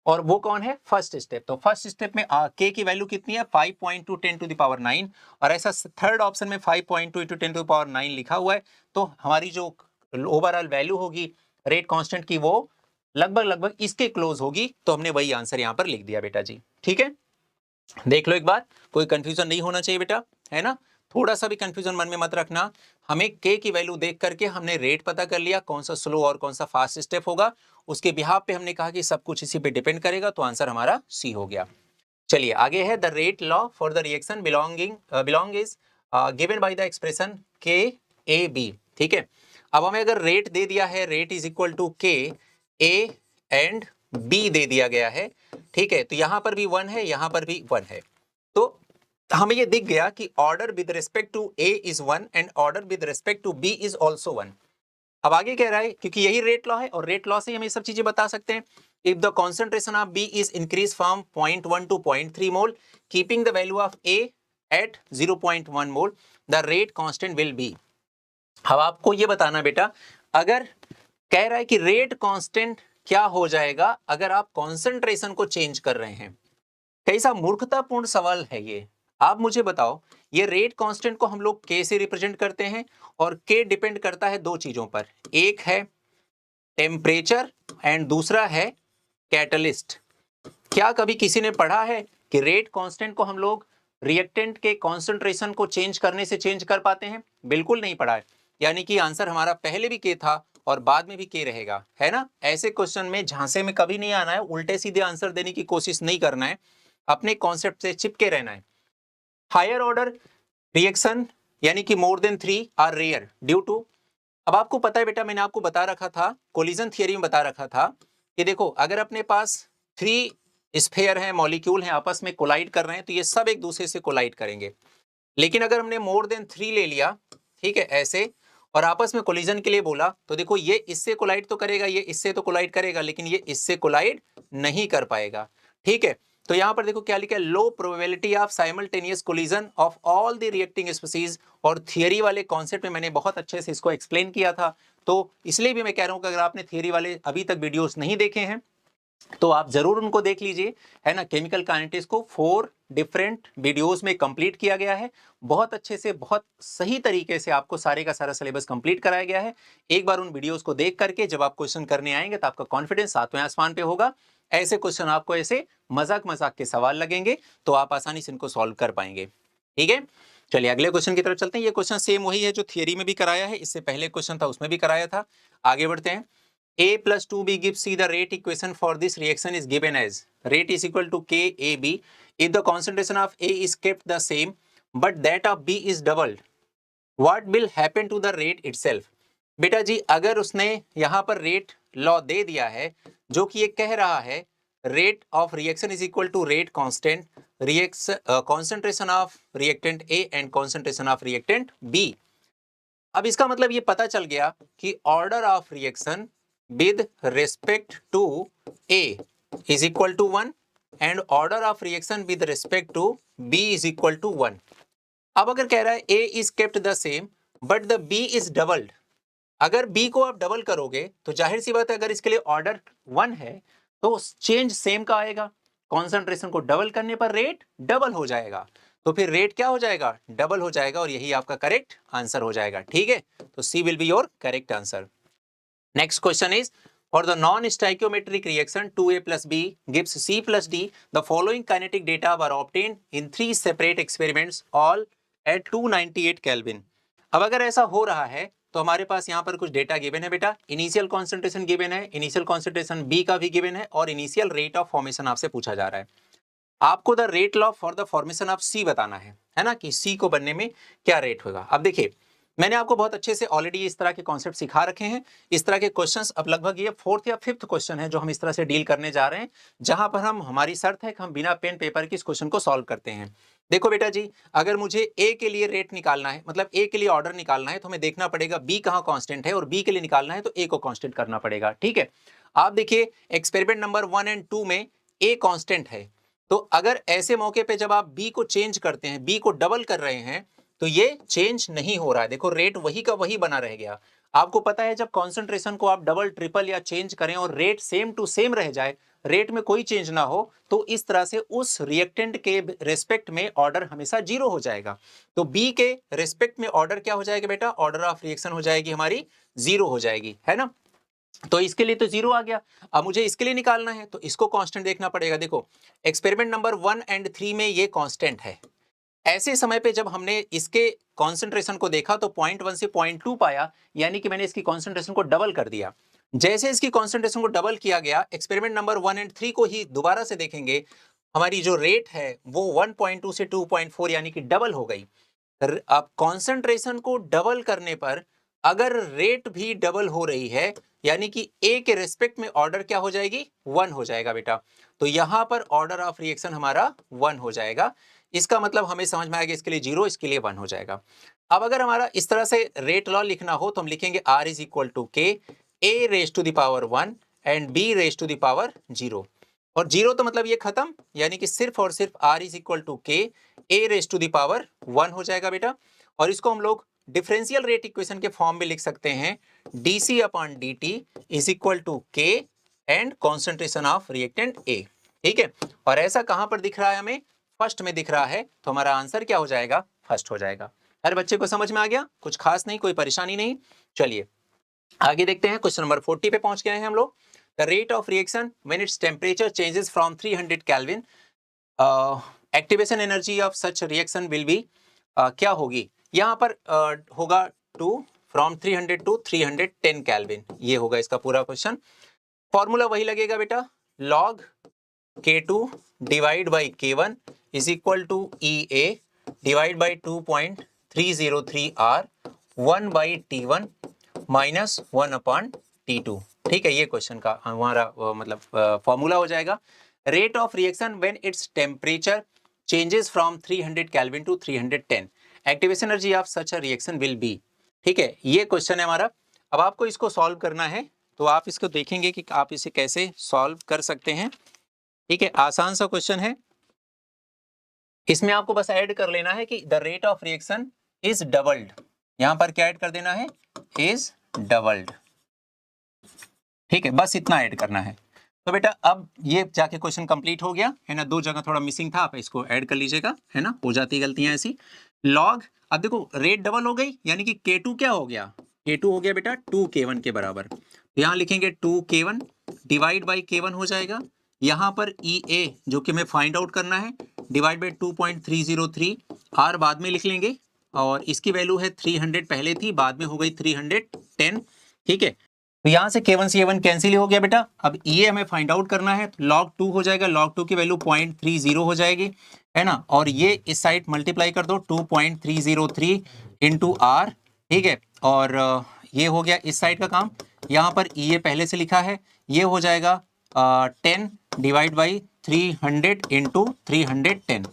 और वो कौन है, फर्स्ट स्टेप। तो फर्स्ट स्टेप में K की वैल्यू कितनी है 5.2 10⁻9, और ऐसा थर्ड ऑप्शन में 5.2 इंटू 10⁻9 लिखा हुआ है, तो हमारी जो ओवरऑल वैल्यू होगी रेट कांस्टेंट की वो लगभग इसके क्लोज होगी, तो हमने वही आंसर यहाँ पर लिख दिया बेटा जी। ठीक है, देख लो एक बार, कोई कंफ्यूजन नहीं होना चाहिए बेटा, है ना, थोड़ा सा भी कंफ्यूजन मन में मत रखना। हमें K की वैल्यू देख करके हमने रेट पता कर लिया, कौन सा स्लो और कौन सा फास्ट स्टेप होगा, उसके बिहाफ पे हमने कहा कि सब कुछ इसी पे डिपेंड करेगा, तो आंसर हमारा सी हो गया। चलिए आगे है the rate law for the reaction belong is given by the expression KAB। ठीक है, अब हमें अगर रेट दे दिया है, rate is equal to K A and B दे दिया गया है, ठीक है, तो यहां पर भी 1 है, यहां पर भी 1 है, तो हमें ये दिख गया कि order with respect to A is 1 and order with respect to B is also 1। अब आगे कह रहा है, क्योंकि यही रेट लॉ है और रेट लॉ से ही हम ये सब चीजें बता सकते हैं, if the concentration of B is increase from 0.1 to 0.3 mole keeping the value of A at 0.1 mole the rate constant will be. अब आपको ये बताना बेटा, अगर कह रहा है कि रेट कांस्टेंट क्या हो जाएगा अगर आप कॉन्सेंट्रेशन को चेंज कर रहे हैं, कैसा मूर्खतापूर्ण सवाल है ये। आप मुझे बताओ, ये रेट कांस्टेंट को हम लोग K से रिप्रेजेंट करते हैं, और K डिपेंड करता है 2 चीजों पर, एक है टेम्परेचर एंड दूसरा है कैटलिस्ट। क्या कभी किसी ने पढ़ा है कि रेट कांस्टेंट को हम लोग रिएक्टेंट के कॉन्सेंट्रेशन को चेंज करने से चेंज कर पाते हैं? बिल्कुल नहीं पढ़ा है, यानी कि आंसर हमारा पहले भी K था और बाद में भी K रहेगा, है ना। ऐसे क्वेश्चन में झांसे में कभी नहीं आना है, उल्टे सीधे आंसर देने की कोशिश नहीं करना है, अपने कॉन्सेप्ट से चिपके रहना है। हायर ऑर्डर रिएक्शन यानी कि more than 3 are rare due to, अब आपको पता है बेटा, मैंने आपको बता रखा था कोलिजन थियरी में, बता रखा था कि देखो अगर अपने पास 3 स्फेयर हैं, मॉलिक्यूल हैं, आपस में कोलाइड कर रहे हैं, तो ये सब एक दूसरे से कोलाइड करेंगे। लेकिन अगर हमने मोर देन 3 ले लिया, ठीक है, ऐसे, और आपस में कोलिजन के लिए बोला, तो देखो ये इससे कोलाइड तो करेगा, ये इससे तो कोलाइड करेगा, लेकिन ये इससे कोलाइड नहीं कर पाएगा। ठीक है, तो यहां पर देखो क्या लिखा है, लो probability of simultaneous collision of all the reacting species, और थियरी वाले कॉन्सेप्ट में मैंने बहुत अच्छे से इसको एक्सप्लेन किया था, तो इसलिए भी मैं कह रहा हूं कि अगर आपने थियरी वाले अभी तक वीडियोस नहीं देखे हैं तो आप जरूर उनको देख लीजिए, है ना। केमिकल काइनेटिक्स को 4 डिफरेंट वीडियोस में कंप्लीट किया गया है, बहुत अच्छे से, बहुत सही तरीके से आपको सारे का सारा सिलेबस कंप्लीट कराया गया है। एक बार उन वीडियोस को देख करके जब आप क्वेश्चन करने आएंगे तो आपका कॉन्फिडेंस सातवें आसमान पे होगा। ऐसे क्वेश्चन आपको ऐसे मजाक मजाक के सवाल लगेंगे तो आप आसानी से इनको सॉल्व कर पाएंगे। ठीक है, चलिए अगले क्वेश्चन की तरफ चलते हैं। ये क्वेश्चन सेम वही है जो थियरी में भी कराया है, इससे पहले क्वेश्चन था उसमें भी कराया था। आगे बढ़ते हैं। A plus 2B gives C the rate equation for this reaction is given as rate is equal to KAB. If the concentration of A is kept the same but that of B is doubled, what will happen to the rate itself? बेटा जी, अगर उसने यहाँ पर rate law दे दिया है जो कि ये कह रहा है rate of reaction is equal to rate constant concentration of reactant A and concentration of reactant B। अब इसका मतलब ये पता चल गया कि order of reaction with respect to A is equal to 1 and order of reaction with respect to B is equal to 1। अब अगर कह रहा है A is kept the same but the B is doubled, अगर B को आप double करोगे तो जाहिर सी बात है अगर इसके लिए ऑर्डर 1 है तो चेंज सेम का आएगा। कॉन्सेंट्रेशन को डबल करने पर रेट डबल हो जाएगा, तो फिर रेट क्या हो जाएगा, डबल हो जाएगा, और यही आपका करेक्ट आंसर हो जाएगा। ठीक है, तो C will be your correct answer. Next question is for the non stoichiometric reaction 2A plus B gives C plus D, the following kinetic data were obtained in 3 separate experiments all at 298 Kelvin। अब अगर ऐसा हो रहा है तो हमारे पास यहाँ पर कुछ डेटा गिवन है बेटा। इनिशियल कॉन्सेंट्रेशन गिवन है, इनिशियल कॉन्सेंट्रेशन बी का भी गिवन है, और इनिशियल रेट ऑफ फॉर्मेशन आपसे पूछा जा रहा है। आपको the rate law for the formation of C बताना है ना, कि सी को बनने में क्या रेट होगा। अब देखिए, मैंने आपको बहुत अच्छे से ऑलरेडी इस तरह के कॉन्सेप्ट सिखा रखे हैं। इस तरह के क्वेश्चंस अब लगभग ये 4th या 5th क्वेश्चन है जो हम इस तरह से डील करने जा रहे हैं, जहां पर हमारी शर्त है कि हम बिना पेन पेपर के इस क्वेश्चन को सॉल्व करते हैं। देखो बेटा जी, अगर मुझे ए के लिए रेट निकालना है, मतलब ए के लिए ऑर्डर निकालना है, तो हमें देखना पड़ेगा बी कहाँ कांस्टेंट है, और बी के लिए निकालना है तो ए को कांस्टेंट करना पड़ेगा। ठीक है, आप देखिए एक्सपेरिमेंट नंबर 1 एंड 2 में ए कांस्टेंट है, तो अगर ऐसे मौके पे जब आप बी को चेंज करते हैं, बी को डबल कर रहे हैं, तो ये चेंज नहीं हो रहा है। देखो रेट वही का वही बना रह गया। आपको पता है जब कॉन्सेंट्रेशन को आप डबल ट्रिपल या चेंज करें और रेट सेम टू सेम रह जाए, रेट में कोई चेंज ना हो, तो इस तरह से उस रिएक्टेंट के रेस्पेक्ट में ऑर्डर हमेशा जीरो हो जाएगा। तो बी के रेस्पेक्ट में ऑर्डर क्या हो जाएगा बेटा, ऑर्डर ऑफ रिएक्शन हो जाएगी हमारी जीरो हो जाएगी, है ना। तो इसके लिए तो जीरो आ गया। अब मुझे इसके लिए निकालना है तो इसको कांस्टेंट देखना पड़ेगा। देखो एक्सपेरिमेंट नंबर 1 एंड 3 में ये कांस्टेंट है। ऐसे समय पे जब हमने इसके कॉन्सेंट्रेशन को देखा तो 0.1 से 0.2 पाया, यानी कि मैंने इसकी कॉन्सेंट्रेशन को डबल कर दिया। जैसे इसकी कॉन्सेंट्रेशन को डबल किया गया, एक्सपेरिमेंट नंबर 1 एंड 3 को ही दोबारा से देखेंगे, हमारी जो रेट है वो 1.2 से 2.4 यानी कि डबल हो गई। अब कॉन्सेंट्रेशन को डबल करने पर अगर रेट भी डबल हो रही है, यानी कि ए के रेस्पेक्ट में ऑर्डर क्या हो जाएगी, 1 हो जाएगा बेटा। तो यहां पर ऑर्डर ऑफ रिएक्शन हमारा 1 हो जाएगा। इसका मतलब हमें समझ में आएगा, इसके लिए 0, इसके लिए 1 हो जाएगा। अब अगर हमारा इस तरह से रेट लॉ लिखना हो तो हम लिखेंगे R is equal to K A raise to the power 1 and B raise to the power 0। और 0 तो मतलब ये खत्म, यानी कि सिर्फ और सिर्फ R is equal to K A raise to the power 1 हो जाएगा बेटा। और इसको हम लोग डिफरेंशियल रेट इक्वेशन के फॉर्म में लिख सकते हैं, dc upon dt is equal to K and concentration of reactant A। ठीक है, और ऐसा कहां पर दिख रहा है, हमें फर्स्ट में दिख रहा है, तो हमारा आंसर क्या हो जाएगा, फर्स्ट हो जाएगा। हर बच्चे को समझ में आ गया, कुछ खास नहीं, कोई परेशानी नहीं। चलिए आगे देखते हैं, क्वेश्चन नंबर 40 पे पहुंच गए हैं हम लोग। The rate of reaction when its temperature changes from 300 kelvin, activation energy of such reaction will B, क्या होगी यहाँ पर, होगा 2 फ्रॉम 300 टू 310 केल्विन, ये होगा इसका पूरा क्वेश्चन। फॉर्मूला वही लगेगा बेटा, log K2 divide by K1 is equal to EA divide by 2.303 R 1 बाई T1 माइनस 1 अपॉन T2। ठीक है, ये क्वेश्चन का हमारा मतलब फॉर्मूला हो जाएगा। Rate of reaction when its temperature changes from 300 kelvin to 310, activation energy of such a reaction will be. ठीक है, ये क्वेश्चन है हमारा। अब आपको इसको सॉल्व करना है, तो आप इसको देखेंगे कि आप इसे कैसे सॉल्व कर सकते हैं। ठीक है, आसान सा क्वेश्चन है। इसमें आपको बस ऐड कर लेना है कि the rate of reaction is doubled, यहां पर क्या ऐड कर देना है, इज डबल्ड। ठीक है, बस इतना ऐड करना है। तो बेटा अब ये जाके क्वेश्चन कंप्लीट हो गया है ना, 2 जगह थोड़ा मिसिंग था, आप इसको ऐड कर लीजिएगा, है ना, हो जाती गलतियां ऐसी। लॉग, अब देखो रेट डबल हो गई, यानी कि K2 क्या हो गया, K2 हो गया बेटा 2K1 के बराबर। तो यहाँ लिखेंगे 2K1 डिवाइड बाई K1 हो जाएगा, यहाँ पर EA जो कि हमें फाइंड आउट करना है डिवाइड बाई 2.303, R बाद में लिख लेंगे, और इसकी वैल्यू है 300 पहले थी, बाद में हो गई 310, ठीक है। तो यहां से K1 से A1 कैंसिल हो गया बेटा। अब ये हमें फाइंड आउट करना है, तो log 2 हो जाएगा, log 2 की वैल्यू 0.30 हो जाएगी, है ना, और ये इस साइड मल्टीप्लाई कर दो 2.303 इंटू आर, ठीक है, और ये हो गया इस साइड का काम। यहाँ पर ये पहले से लिखा है, ये हो जाएगा 10 डिवाइड बाई 300 इंटू 310।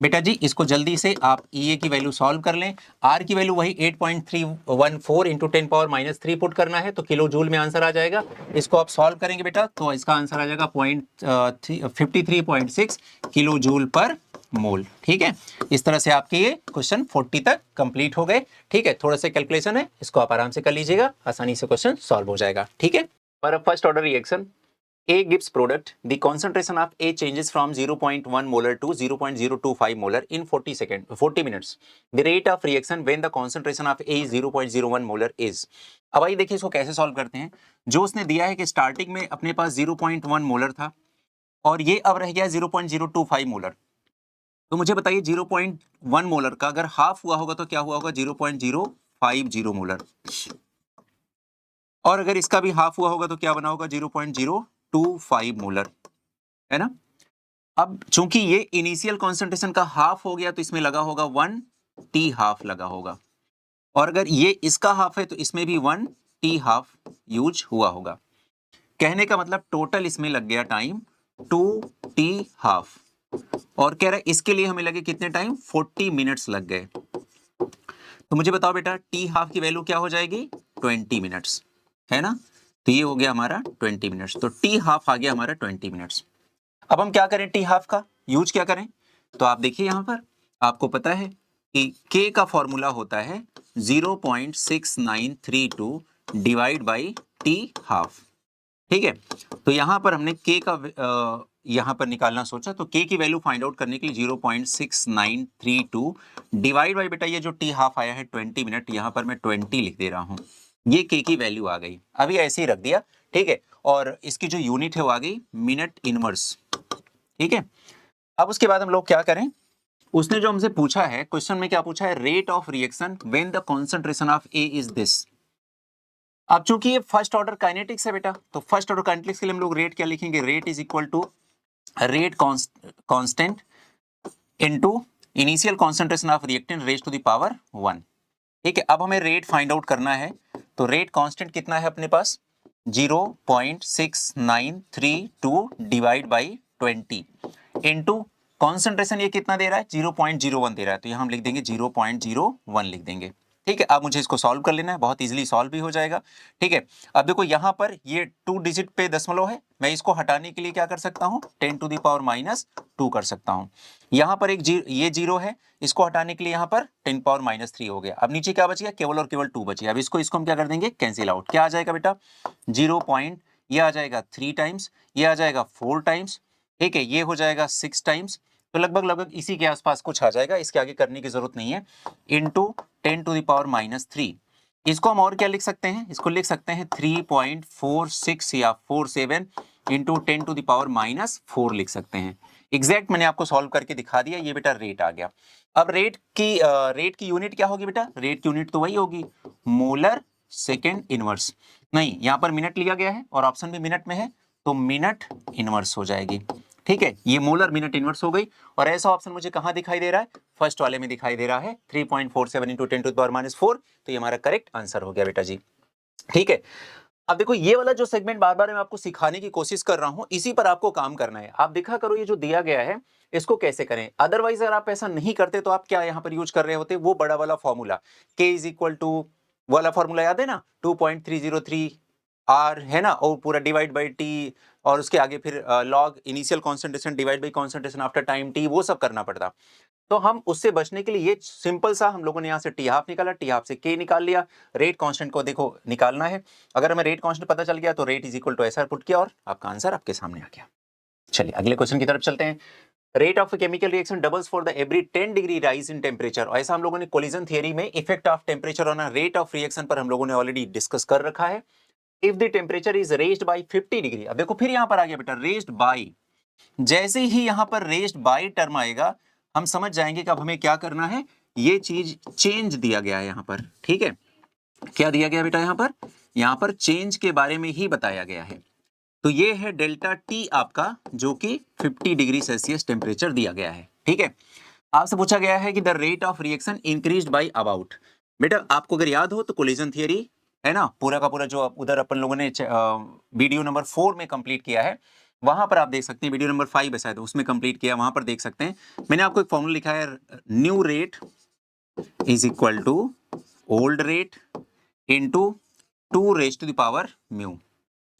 बेटा जी इसको जल्दी से आप EA की वैल्यू सॉल्व कर लें। R की वैल्यू वही 8.314 इंटू 10 पावर माइनस 3 पुट करना है, तो किलो जूल में आंसर आ जाएगा। इसको आप सॉल्व करेंगे बेटा तो इसका आंसर आ जाएगा 53.6 किलो जूल पर मोल, ठीक है। इस तरह से आपके ये क्वेश्चन 40 तक कंप्लीट हो गए, ठीक है। थोड़ा सा कैलकुलेशन है, इसको आप आराम से कर लीजिएगा, आसानी से क्वेश्चन सॉल्व हो जाएगा, ठीक है। और first order reaction A gives product, the concentration of A changes from 0.1 molar to 0.025 molar in 40 minutes. The rate of reaction when the concentration of A is 0.01 molar is. अब आइए देखिए इसको कैसे सॉल्व करते हैं। जो उसने दिया है कि स्टार्टिंग में अपने पास 0.1 मोलर था और ये अब रह गया 0.025 मोलर, तो मुझे बताइए 0.1 मोलर का अगर हाफ हुआ होगा तो क्या हुआ होगा, 0.050 मोलर, और अगर इसका भी हाफ हुआ होगा तो क्या बना होगा, 0.025 मोलर, है ना। अब चूंकि ये इनिशियल कॉन्सेंट्रेशन का हाफ हो गया तो इसमें लगा होगा 1T हाफ लगा होगा, और अगर ये इसका हाफ है तो इसमें भी 1T हाफ यूज हुआ होगा। कहने का मतलब टोटल इसमें लग गया टाइम 2T हाफ, और कह रहा है इसके लिए हमें लगे कितने टाइम, 40 मिनट्स लग गए। तो मुझे बताओ बेटा टी हाफ की वैल्यू क्या हो जाएगी, 20 मिनट्स, है ना। तो ये हो गया हमारा 20 मिनट्स, तो टी हाफ आ गया हमारा 20 मिनट्स। अब हम क्या करें, टी हाफ का यूज क्या करें, तो आप देखिए यहां पर आपको पता है कि K का फॉर्मूला होता है 0.6932 डिवाइड बाई टी हाफ, ठीक है। तो यहां पर हमने K का यहां पर निकालना सोचा, तो K की वैल्यू फाइंड आउट करने के लिए 0.6932 डिवाइड बाई बेटा ये जो टी हाफ आया है 20 मिनट, यहां पर मैं 20 लिख दे रहा हूं, ये K की वैल्यू आ गई, अभी ऐसे ही रख दिया, ठीक है। और इसकी जो यूनिट है वो आ गई मिनट इनवर्स, ठीक है। अब उसके बाद हम लोग क्या करें, उसने जो हमसे पूछा है क्वेश्चन में क्या पूछा है, rate of reaction when the concentration of A is this. अब चूंकि ये फर्स्ट ऑर्डर काइनेटिक्स है बेटा, तो फर्स्ट ऑर्डर काइनेटिक्स के लिए हम लोग रेट क्या लिखेंगे, rate is equal to rate constant into initial concentration of reactant raise to the power 1, ठीक है। अब हमें रेट फाइंड आउट करना है, तो रेट कांस्टेंट कितना है अपने पास, 0.6932 डिवाइड बाई 20 इंटू कॉन्सेंट्रेशन ये कितना दे रहा है, 0.01 दे रहा है, तो यहाँ हम लिख देंगे 0.01 लिख देंगे, ठीक है। अब मुझे इसको सॉल्व कर लेना है, बहुत इजीली सॉल्व भी हो जाएगा, ठीक है। अब देखो यहाँ पर ये 2 डिजिट पे दशमलव है, मैं इसको हटाने के लिए क्या कर सकता हूँ, 10 टू द पावर -2 कर सकता हूँ। यहाँ पर एक ये 0 है, इसको हटाने के लिए यहाँ पर 10 पावर -3 हो गया। अब नीचे क्या बच गया, केवल और केवल 2 बच गया। अब इसको हम क्या कर देंगे, कैंसिल आउट। क्या आ जाएगा बेटा, 0 पॉइंट, ये आ जाएगा 3 टाइम्स, ये आ जाएगा 4 टाइम्स, ठीक है, ये हो जाएगा 6 टाइम्स, तो लगभग इसी के आसपास कुछ आ जाएगा, इसके आगे करने की जरूरत नहीं है, इंटू 10 टू द पावर -3। इसको हम और क्या लिख सकते हैं, इसको लिख सकते हैं 3.46 या 47 इंटू 10 टू द पावर -4 लिख सकते हैं। एग्जैक्ट मैंने आपको सॉल्व करके दिखा दिया, ये बेटा रेट आ गया। अब रेट की यूनिट क्या होगी बेटा, रेट की यूनिट तो वही होगी मोलर सेकेंड इनवर्स, नहीं यहाँ पर मिनट लिया गया है और ऑप्शन भी मिनट में है, तो मिनट इनवर्स हो जाएगी, ठीक है। ये मोलर मिनट इनवर्स हो गई, और ऐसा ऑप्शन मुझे कहां दिखाई दे रहा है, फर्स्ट वाले में दिखाई दे रहा है 3.47 इंटू 10 टू द पावर -4, तो ये हमारा करेक्ट आंसर हो गया बेटा जी, ठीक है। अब देखो ये वाला जो सेगमेंट बार बार मैं आपको सिखाने की कोशिश कर रहा हूं, इसी पर आपको काम करना है। आप देखा करो ये जो दिया गया है इसको कैसे करें, अदरवाइज अगर आप ऐसा नहीं करते तो आप क्या यहां पर यूज कर रहे होते, वो बड़ा वाला formula K is equal to वाला फॉर्मूला याद है ना, 2.303 R है ना, और पूरा डिवाइड बाई टी, और उसके आगे फिर log initial concentration divide by concentration after time T, वो सब करना पड़ता। तो हम उससे बचने के लिए ये सिंपल सा हम लोगों ने यहाँ से टी हाफ निकाला, टी हाफ से के निकाल लिया, रेट कांस्टेंट को देखो निकालना है, अगर हमें रेट कांस्टेंट पता चल गया तो रेट इज इक्वल टू ऐसा पुट किया और आपका आंसर आपके सामने आ गया। चलिए अगले क्वेश्चन की तरफ चलते हैं। Rate of chemical reaction doubles for the every 10 degree rise in temperature. ऐसा हम लोगों ने कोलिजन थियरी में effect of temperature on rate of reaction पर हम लोगों ने ऑलरेडी डिस्कस कर रखा है। If the temperature is raised bye 50 degree, अब देखो फिर यहां पर आ गया बेटा रेज्ड बाय, जैसे ही यहां पर रेज्ड बाय टर्म आएगा हम समझ जाएंगे कि अब हमें क्या करना है, ये चीज चेंज दिया गया है यहां पर, ठीक है। क्या दिया गया बेटा यहां पर चेंज के बारे में ही बताया गया है। तो ये है डेल्टा टी आपका, जो कि 50 डिग्री सेल्सियस टेम्परेचर दिया गया है, ठीक है। आपसे पूछा गया है कि the rate of reaction increased by about. बेटा आपको अगर याद हो तो कोलिजन थियरी है ना, पूरा का पूरा जो उधर अपन लोगों ने वीडियो नंबर 4 में कंप्लीट किया है, वहां पर आप देख सकते हैं, वीडियो नंबर 5 है शायद उसमें कंप्लीट किया, वहां पर देख सकते हैं मैंने आपको एक फॉर्मूला लिखा है, new rate is equal to old rate into 2 raise to the power mu,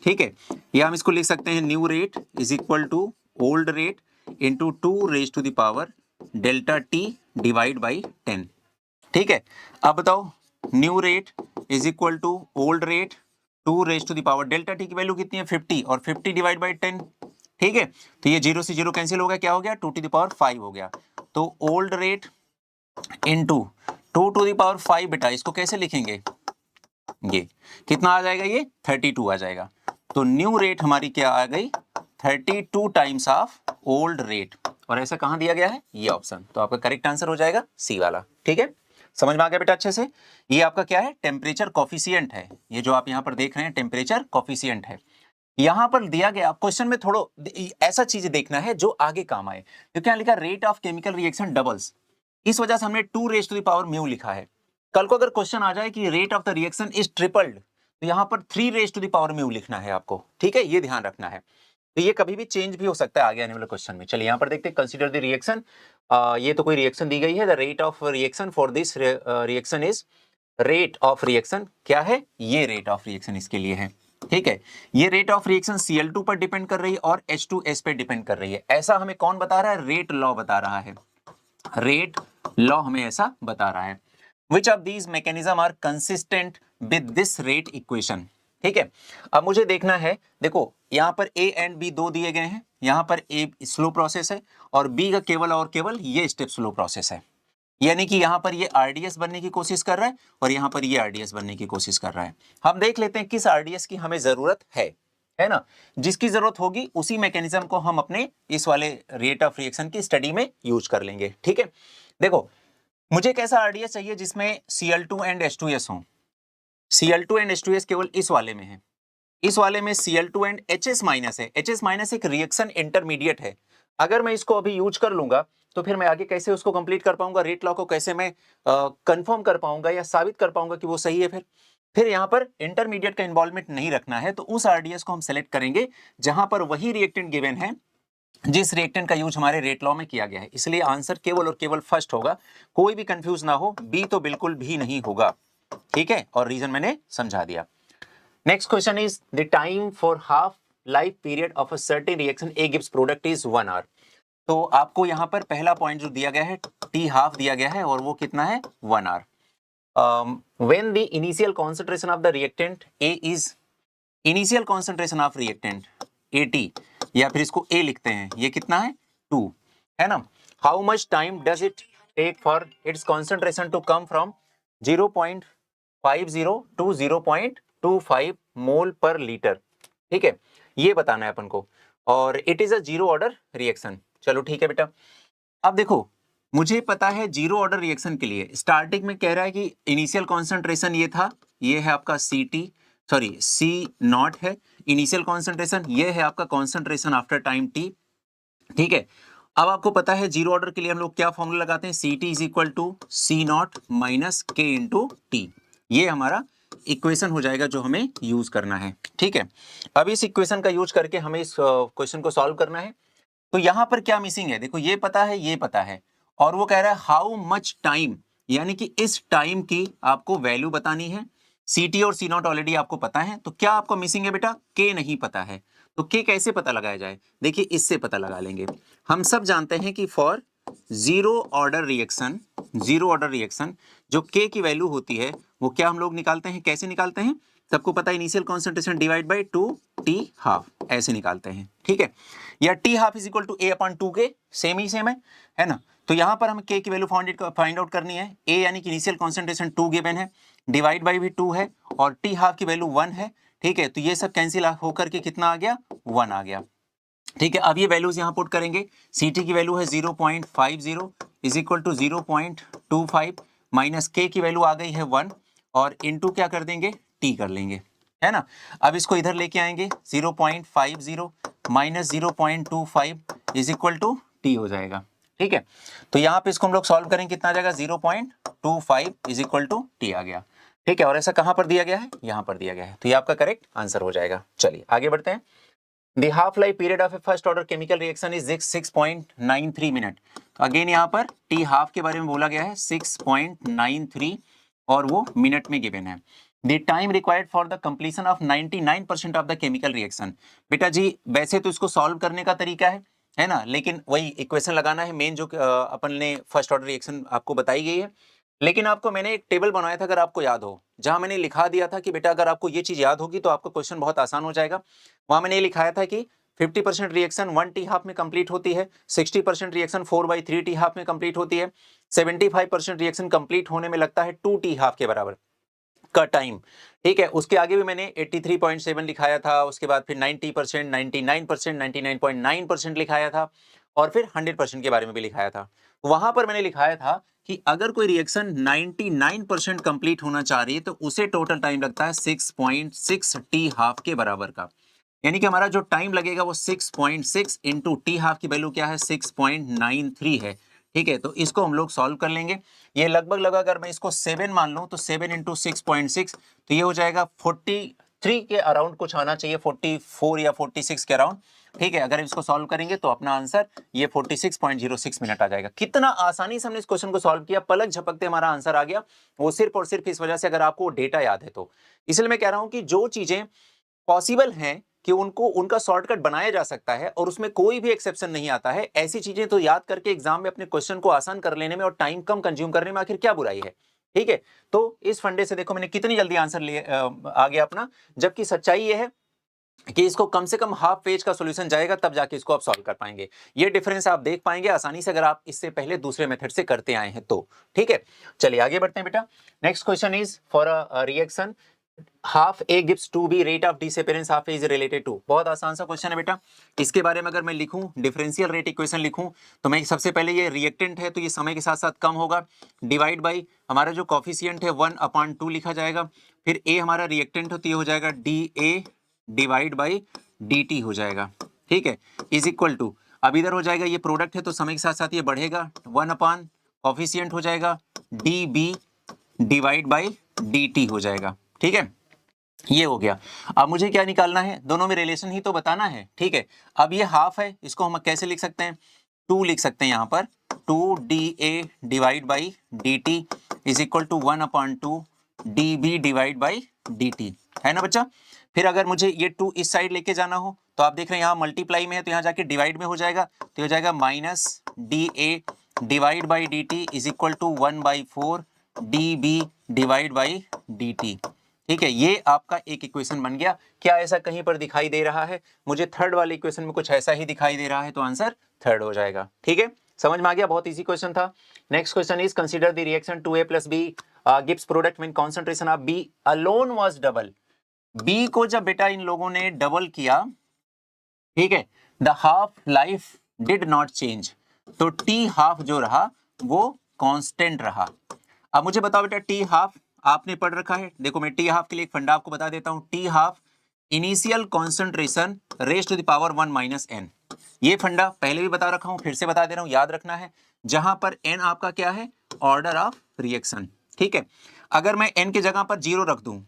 ठीक है। या हम इसको लिख सकते हैं new rate is equal to old rate into 2 raise to the power delta T divide by 10, ठीक है। अब बताओ new rate is equal to old rate 2 raise to the power delta T की वैल्यू कितनी है 50 और 50 डिवाइड बाई 10, ठीक है। तो ये 0 से 0 कैंसिल हो गया, क्या हो गया 2 टू द पावर 5 हो गया। तो old rate into 2 to the power 5, बेटा इसको कैसे लिखेंगे, ये कितना आ जाएगा, ये 32 आ जाएगा। तो न्यू रेट हमारी क्या आ गई 32 टाइम्स ऑफ ओल्ड रेट, और ऐसा कहां दिया गया है, ये ऑप्शन। तो आपका करेक्ट आंसर हो जाएगा सी वाला, ठीक है। समझ में आ गया बेटा अच्छे से। ये आपका क्या है, टेम्परेचर कॉफिशिएंट है, ये जो आप यहां पर देख रहे हैं टेम्परेचर कॉफिशिएंट है। यहां पर दिया गया क्वेश्चन में थोड़ा ऐसा चीज देखना है जो आगे काम आए, क्योंकि यहां लिखा rate of chemical reaction doubles, इस वजह से हमने 2 raise to the power mu लिखा है। कल को अगर क्वेश्चन आ जाए कि rate of the reaction is tripled, तो यहां पर 3 raise to the power mu लिखना है आपको, ठीक है, ये ध्यान रखना है। तो ये कभी भी चेंज भी हो सकता है आगे आने वाले क्वेश्चन में। चलिए यहाँ पर देखते हैं, कंसीडर द रिएक्शन, ये तो कोई रिएक्शन दी गई है, the rate of reaction for this reaction is, rate of reaction क्या है, ये रेट ऑफ रिएक्शन इसके लिए है, ठीक है। ये रेट ऑफ रिएक्शन Cl2 पर डिपेंड कर रही है और H2S पे डिपेंड कर रही है, ऐसा हमें कौन बता रहा है, रेट लॉ बता रहा है, रेट लॉ हमें ऐसा बता रहा है। Which of these mechanism are consistent with this rate equation, ठीक है। अब मुझे देखना है, देखो यहाँ पर A एंड B दो दिए गए हैं, यहाँ पर A स्लो प्रोसेस है और B का केवल और केवल ये स्टेप स्लो प्रोसेस है, यानी कि यहाँ पर ये RDS बनने की कोशिश कर रहा है और यहाँ पर ये RDS बनने की कोशिश कर रहा है। हम देख लेते हैं किस RDS की हमें जरूरत है ना, जिसकी जरूरत होगी उसी मैकेनिज्म को हम अपने इस वाले रेट ऑफ रिएक्शन की स्टडी में यूज कर लेंगे, ठीक है। देखो मुझे कैसा RDS चाहिए जिसमें Cl2 एंड H2S हो, Cl2 एंड H2S केवल इस वाले में है, इस वाले में Cl2 एंड HS माइनस है, HS माइनस एक रिएक्शन इंटरमीडिएट है। अगर मैं इसको अभी यूज कर लूंगा तो फिर मैं आगे कैसे उसको कंप्लीट कर पाऊंगा, रेट लॉ को कैसे मैं कंफर्म कर पाऊंगा या साबित कर पाऊंगा कि वो सही है। फिर यहाँ पर इंटरमीडिएट का इन्वॉल्वमेंट नहीं रखना है, तो उस RDS को हम सेलेक्ट करेंगे जहां पर वही रिएक्टेंट गिवन है जिस रिएक्टेंट का यूज हमारे रेट लॉ में किया गया है। इसलिए आंसर केवल और केवल फर्स्ट होगा, कोई भी कंफ्यूज ना हो, बी तो बिल्कुल भी नहीं होगा, ठीक है। और रीजन मैंने समझा दिया। Next question is the time for half life period of a certain reaction A gives product is 1 hour. तो आपको यहाँ पर पहला पॉइंट जो दिया गया है टी हाफ दिया गया है और वो कितना है 1 hour. When the initial concentration of the reactant A is, initial concentration of reactant AT, या फिर इसको A लिखते हैं, ये कितना है 2 है ना। How much time does it take for its concentration to come from 0.50 to 0.25 mole per litre, ठीक है, ये बताना है अपन को। और it is a zero order reaction. चलो ठीक है बेटा, अब देखो मुझे पता है जीरो ऑर्डर रिएक्शन के लिए स्टार्टिंग में कह रहा है कि इनिशियल कॉन्सेंट्रेशन ये था, ये है आपका C0 है इनिशियल कॉन्सेंट्रेशन, ये है आपका कॉन्सेंट्रेशन आफ्टर टाइम t, ठीक है। अब आपको पता है जीरो ऑर्डर के लिए हम लोग क्या फॉर्मूला लगाते हैं, CT is equal to C0 minus K into T, ये हमारा इक्वेशन हो जाएगा जो हमें यूज करना है, ठीक है। अब इस इक्वेशन का यूज करके हमें इस क्वेश्चन को सॉल्व करना है। तो यहां पर क्या मिसिंग है, देखो ये पता है, ये पता है, और वो कह रहा है हाउ मच टाइम, यानी कि इस टाइम की आपको वैल्यू बतानी है। CT और C0 ऑलरेडी आपको पता है, तो क्या आपको मिसिंग है बेटा, K नहीं पता है। तो K कैसे पता लगाया जाए, देखिए इससे पता लगा लेंगे। हम सब जानते हैं कि फॉर जीरो ऑर्डर रिएक्शन जो K की वैल्यू होती है वो क्या हम लोग निकालते हैं, कैसे निकालते हैं? सबको पता है, initial concentration divide by 2T half, ऐसे निकालते हैं, ठीक है। या T half is equal to A/2K, same ही सेम है ना। तो यहाँ पर हमें K की वैल्यू फाइंड आउट करनी है। A यानी कि इनिशियल कॉन्सेंट्रेशन 2 गिवन है, डिवाइड बाई भी 2 है, और T हाफ की वैल्यू 1 है, ठीक है। तो ये सब कैंसिल होकर के कितना आ गया, 1 आ गया, ठीक है। अब ये वैल्यूज यहाँ पुट करेंगे। Ct की वैल्यू है 0.50 is equal to 0.25 minus K की वैल्यू आ गई है 1, और इनटू क्या कर देंगे, T कर लेंगे, है ना। अब इसको इधर लेके आएंगे, 0.50 minus 0.25 is equal to T हो जाएगा, ठीक है। तो यहाँ पे इसको हम लोग सॉल्व करेंगे, कितना आ जाएगा, 0.25 इज इक्वल टू T आ गया, ठीक है। और ऐसा कहाँ पर दिया गया है, यहाँ पर दिया गया है, तो ये आपका करेक्ट आंसर हो जाएगा। चलिए आगे बढ़ते हैं। The half-life period of a first order chemical reaction is 6.93 minute. तो अगेन यहाँ पर T हाफ के बारे में बोला गया है 6.93, और वो मिनट में गिवन है। The time required for the completion of 99% of the chemical reaction। बेटा जी वैसे तो इसको सॉल्व करने का तरीका है ना, लेकिन वही इक्वेशन लगाना है मेन, जो अपन ने फर्स्ट ऑर्डर रिएक्शन आपको बताई गई है। लेकिन आपको मैंने एक टेबल बनाया था, अगर आपको याद हो, जहां मैंने लिखा दिया था कि बेटा अगर आपको ये चीज याद होगी तो आपका क्वेश्चन बहुत आसान हो जाएगा। वहां मैंने ये लिखाया था कि 50% रिएक्शन 1T हाफ में कंप्लीट होती है, 60% रिएक्शन 4/3T हाफ में कंप्लीट होती है, 75% रिएक्शन कंप्लीट होने में लगता है 2T हाफ के बराबर का टाइम, ठीक है। उसके आगे भी मैंने 83.7 लिखाया था, उसके बाद फिर 90%, 99%, 99.9% लिखाया था, और फिर 100% के बारे में भी लिखाया था। वहां पर मैंने लिखाया था कि अगर कोई रिएक्शन 99% कंप्लीट होना चाह रही है तो उसे टोटल टाइम लगता है 6.6 टी हाफ के बराबर का। यानी कि हमारा जो टाइम लगेगा वो 6.6 इंटू टी हाफ की वैल्यू क्या है, 6.93 है, ठीक है। तो इसको हम लोग सॉल्व कर लेंगे। ये लगभग अगर मैं इसको 7 मान लूं तो 7 इंटू 6.6, तो ये हो जाएगा 43 के अराउंड कुछ आना चाहिए, 44 या 46 के अराउंड, ठीक है। अगर इसको सॉल्व करेंगे तो अपना आंसर ये 46.06 मिनट आ जाएगा। कितना आसानी से हमने इस क्वेश्चन को सॉल्व किया, पलक झपकते हमारा आंसर आ गया। वो सिर्फ और सिर्फ इस वजह से, अगर आपको डेटा याद है तो। इसलिए मैं कह रहा हूं कि जो चीजें पॉसिबल हैं कि उनको उनका शॉर्टकट बनाया जा सकता है और उसमें कोई भी एक्सेप्शन नहीं आता है, ऐसी चीजें तो याद करके एग्जाम में अपने क्वेश्चन को आसान कर लेने में और टाइम कम कंज्यूम करने में आखिर क्या बुराई है, ठीक है। तो इस फंडे से देखो मैंने कितनी जल्दी आंसर आ गया अपना, जबकि सच्चाई ये है कि इसको कम से कम हाफ पेज का सॉल्यूशन जाएगा तब जाके इसको आप सॉल्व कर पाएंगे। ये डिफरेंस आप देख पाएंगे आसानी से अगर आप इससे पहले दूसरे मेथड से करते आए हैं तो, ठीक है। चलिए आगे बढ़ते हैं बेटा। Next question is for a reaction half A gives two B rate of disappearance of A is related to. बहुत आसान सा क्वेश्चन है बेटा। इसके बारे में अगर मैं लिखूं, डिफरेंशियल रेट इक्वेशन लिखूं, तो मैं सबसे पहले ये रिएक्टेंट है तो ये समय के साथ साथ कम होगा, डिवाइड बाई हमारा जो कॉफिशिएंट है 1/2 लिखा जाएगा, फिर ए हमारा रिएक्टेंट हो तो ये हो जाएगा D A divide by D T हो जाएगा, ठीक है, इज इक्वल टू, अब इधर हो जाएगा ये प्रोडक्ट है तो समय के साथ साथ ये बढ़ेगा, 1/ कॉफिशिएंट हो जाएगा D B divide by D T हो जाएगा, ठीक है। ये हो गया। अब मुझे क्या निकालना है, दोनों में रिलेशन ही तो बताना है, ठीक है। अब ये हाफ है, इसको हम कैसे लिख सकते हैं, 2 लिख सकते हैं यहाँ पर, 2DA divide by D T is equal to 1/2 DB divide by D T, है ना बच्चा। फिर अगर मुझे ये 2 इस साइड लेके जाना हो तो आप देख रहे हैं यहाँ मल्टीप्लाई में है तो यहाँ जाके डिवाइड में हो जाएगा, तो हो जाएगा -DA divide by D T is equal to 1/4 DB divide by D T, ठीक है। ये आपका एक इक्वेशन बन गया। क्या ऐसा कहीं पर दिखाई दे रहा है, मुझे थर्ड वाले इक्वेशन में कुछ ऐसा ही दिखाई दे रहा है, तो आंसर थर्ड हो जाएगा, ठीक है। समझ में आ गया, बहुत इजी क्वेश्चन था। Next question is consider the reaction 2A + B gives product when concentration of B alone was double. B को जब बेटा इन लोगों ने डबल किया, ठीक है, the half life did not change, तो टी हाफ जो रहा वो कांस्टेंट रहा। अब मुझे बताओ बेटा टी हाफ आपने पढ़ रखा है, देखो मैं टी हाफ के लिए एक फंडा आपको बता देता हूं, T half initial concentration raise to the power 1 - n। ये फंडा पहले भी बता रखा हूं, फिर से बता दे रहा हूं, याद रखना है। जहां पर n आपका क्या है, ऑर्डर ऑफ रिएक्शन, ठीक है। अगर मैं n की जगह पर 0 रख दूं,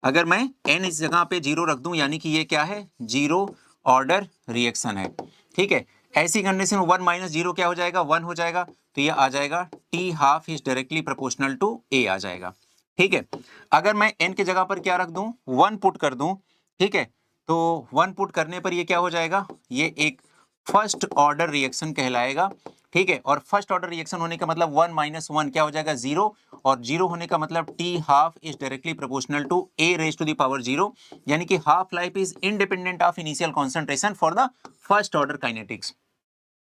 अगर मैं n इस जगह पे 0 रख दूं, यानी कि ये क्या है, 0 ऑर्डर रिएक्शन है, ठीक है। ऐसी कंडीशन 1 - 0 क्या हो जाएगा, 1 हो जाएगा, तो ये आ जाएगा T half is directly proportional to A आ जाएगा, ठीक है। अगर मैं n की जगह पर क्या रख दूं, 1 पुट कर दूं, ठीक है, तो 1 पुट करने पर ये क्या हो जाएगा, ये एक फर्स्ट ऑर्डर रिएक्शन कहलाएगा। ठीक है, और फर्स्ट ऑर्डर रिएक्शन होने का मतलब 1 - 1 क्या हो जाएगा, 0, और 0 होने का मतलब T half is directly proportional to A raise to the power 0, यानी कि half life is independent of initial concentration for the first order kinetics.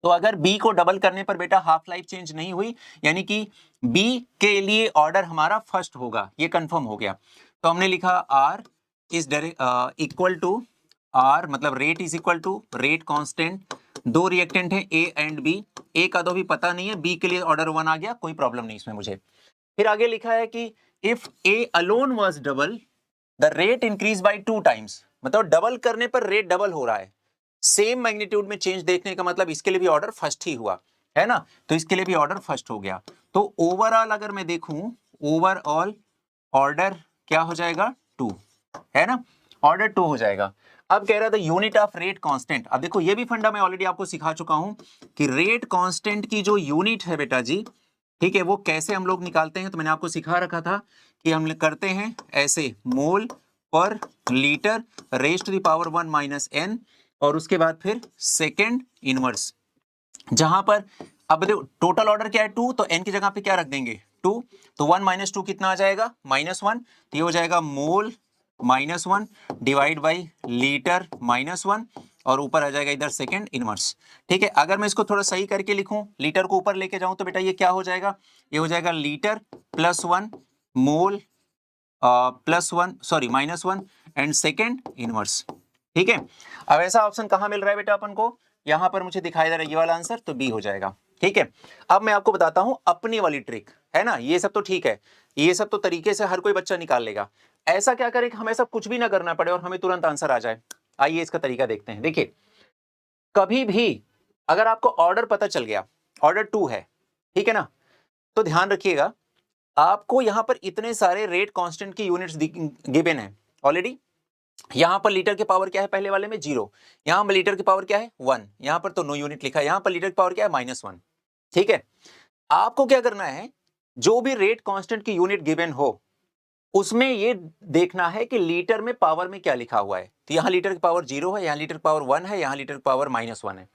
तो अगर B को डबल करने पर बेटा हाफ लाइफ चेंज नहीं हुई, यानी कि B के लिए ऑर्डर हमारा फर्स्ट होगा, ये कंफर्म हो गया। तो हमने लिखा R is equal to R, मतलब rate is equal to rate constant. दो रिएक्टेंट है A एंड B, A का तो भी पता नहीं है, B के लिए ऑर्डर 1 आ गया, कोई प्रॉब्लम नहीं इसमें मुझे। फिर आगे लिखा है कि if A alone was double the rate increase by 2 times, मतलब डबल करने पर रेट डबल हो रहा है। सेम मैग्नीट्यूड में चेंज देखने का मतलब इसके लिए भी ऑर्डर फर्स्ट ही हुआ है ना, तो इसके लिए भी ऑर्डर फर्स्ट हो गया। तो ओवरऑल अगर मैं देखूं, ओवरऑल ऑर्डर क्या हो जाएगा, 2, है ना, ऑर्डर 2 हो जाएगा। अब कह रहा था यूनिट ऑफ रेट कांस्टेंट। अब देखो ये भी फंडा मैं ऑलरेडी आपको सिखा चुका हूं कि रेट कांस्टेंट की जो यूनिट है बेटा जी, ठीक है, वो कैसे हम लोग निकालते हैं। तो मैंने आपको सिखा रखा था कि हम करते हैं ऐसे, mole per litre raise to the power 1 - n, और उसके बाद फिर सेकेंड इनवर्स, जहां पर अब देखो टोटल ऑर्डर क्या है 2, तो n की जगह पे क्या रख देंगे 2, तो 1 - 2 कितना आ जाएगा, -1, तो ये हो जाएगा मोल -1 डिवाइड बाई लीटर -1, और ऊपर आ जाएगा इधर सेकेंड इनवर्स। ठीक है, अगर मैं इसको थोड़ा सही करके लिखूं, लीटर को ऊपर लेके जाऊं, तो बेटा ये क्या हो जाएगा, ये हो जाएगा litre +1 mole +1 sorry -1 and second inverse. ठीक है, अब ऐसा ऑप्शन कहां मिल रहा है बेटा अपन को, यहां पर मुझे दिखाई दे रहा है ये वाला आंसर, तो बी हो जाएगा। ठीक है, अब मैं आपको बताता हूं अपनी वाली ट्रिक, है ना, ये सब तो ठीक है, ये सब तो तरीके से हर कोई बच्चा निकाल लेगा। ऐसा क्या करें कि हमें सब कुछ भी ना करना पड़े और हमें तुरंत आंसर आ जाए। आइए इसका तरीका देखते हैं। देखिए, कभी भी अगर आपको ऑर्डर पता चल गया, ऑर्डर 2 है, ठीक है ना, तो ध्यान रखिएगा आपको यहां पर इतने सारे रेट कांस्टेंट की यूनिट्स गिवन है ऑलरेडी। यहां पर लीटर की पावर क्या है, पहले वाले में 0, यहां पर लीटर की पावर क्या है 1, यहां पर तो नो यूनिट लिखा है, यहां पर लीटर की पावर क्या है -1। ठीक है, आपको क्या करना है, जो भी रेट कांस्टेंट की यूनिट गिवन हो उसमें ये देखना है कि लीटर में पावर में क्या लिखा हुआ है। तो यहां लीटर की पावर 0 है, यहां लीटर की पावर 1 है, यहां लीटर की पावर -1 है।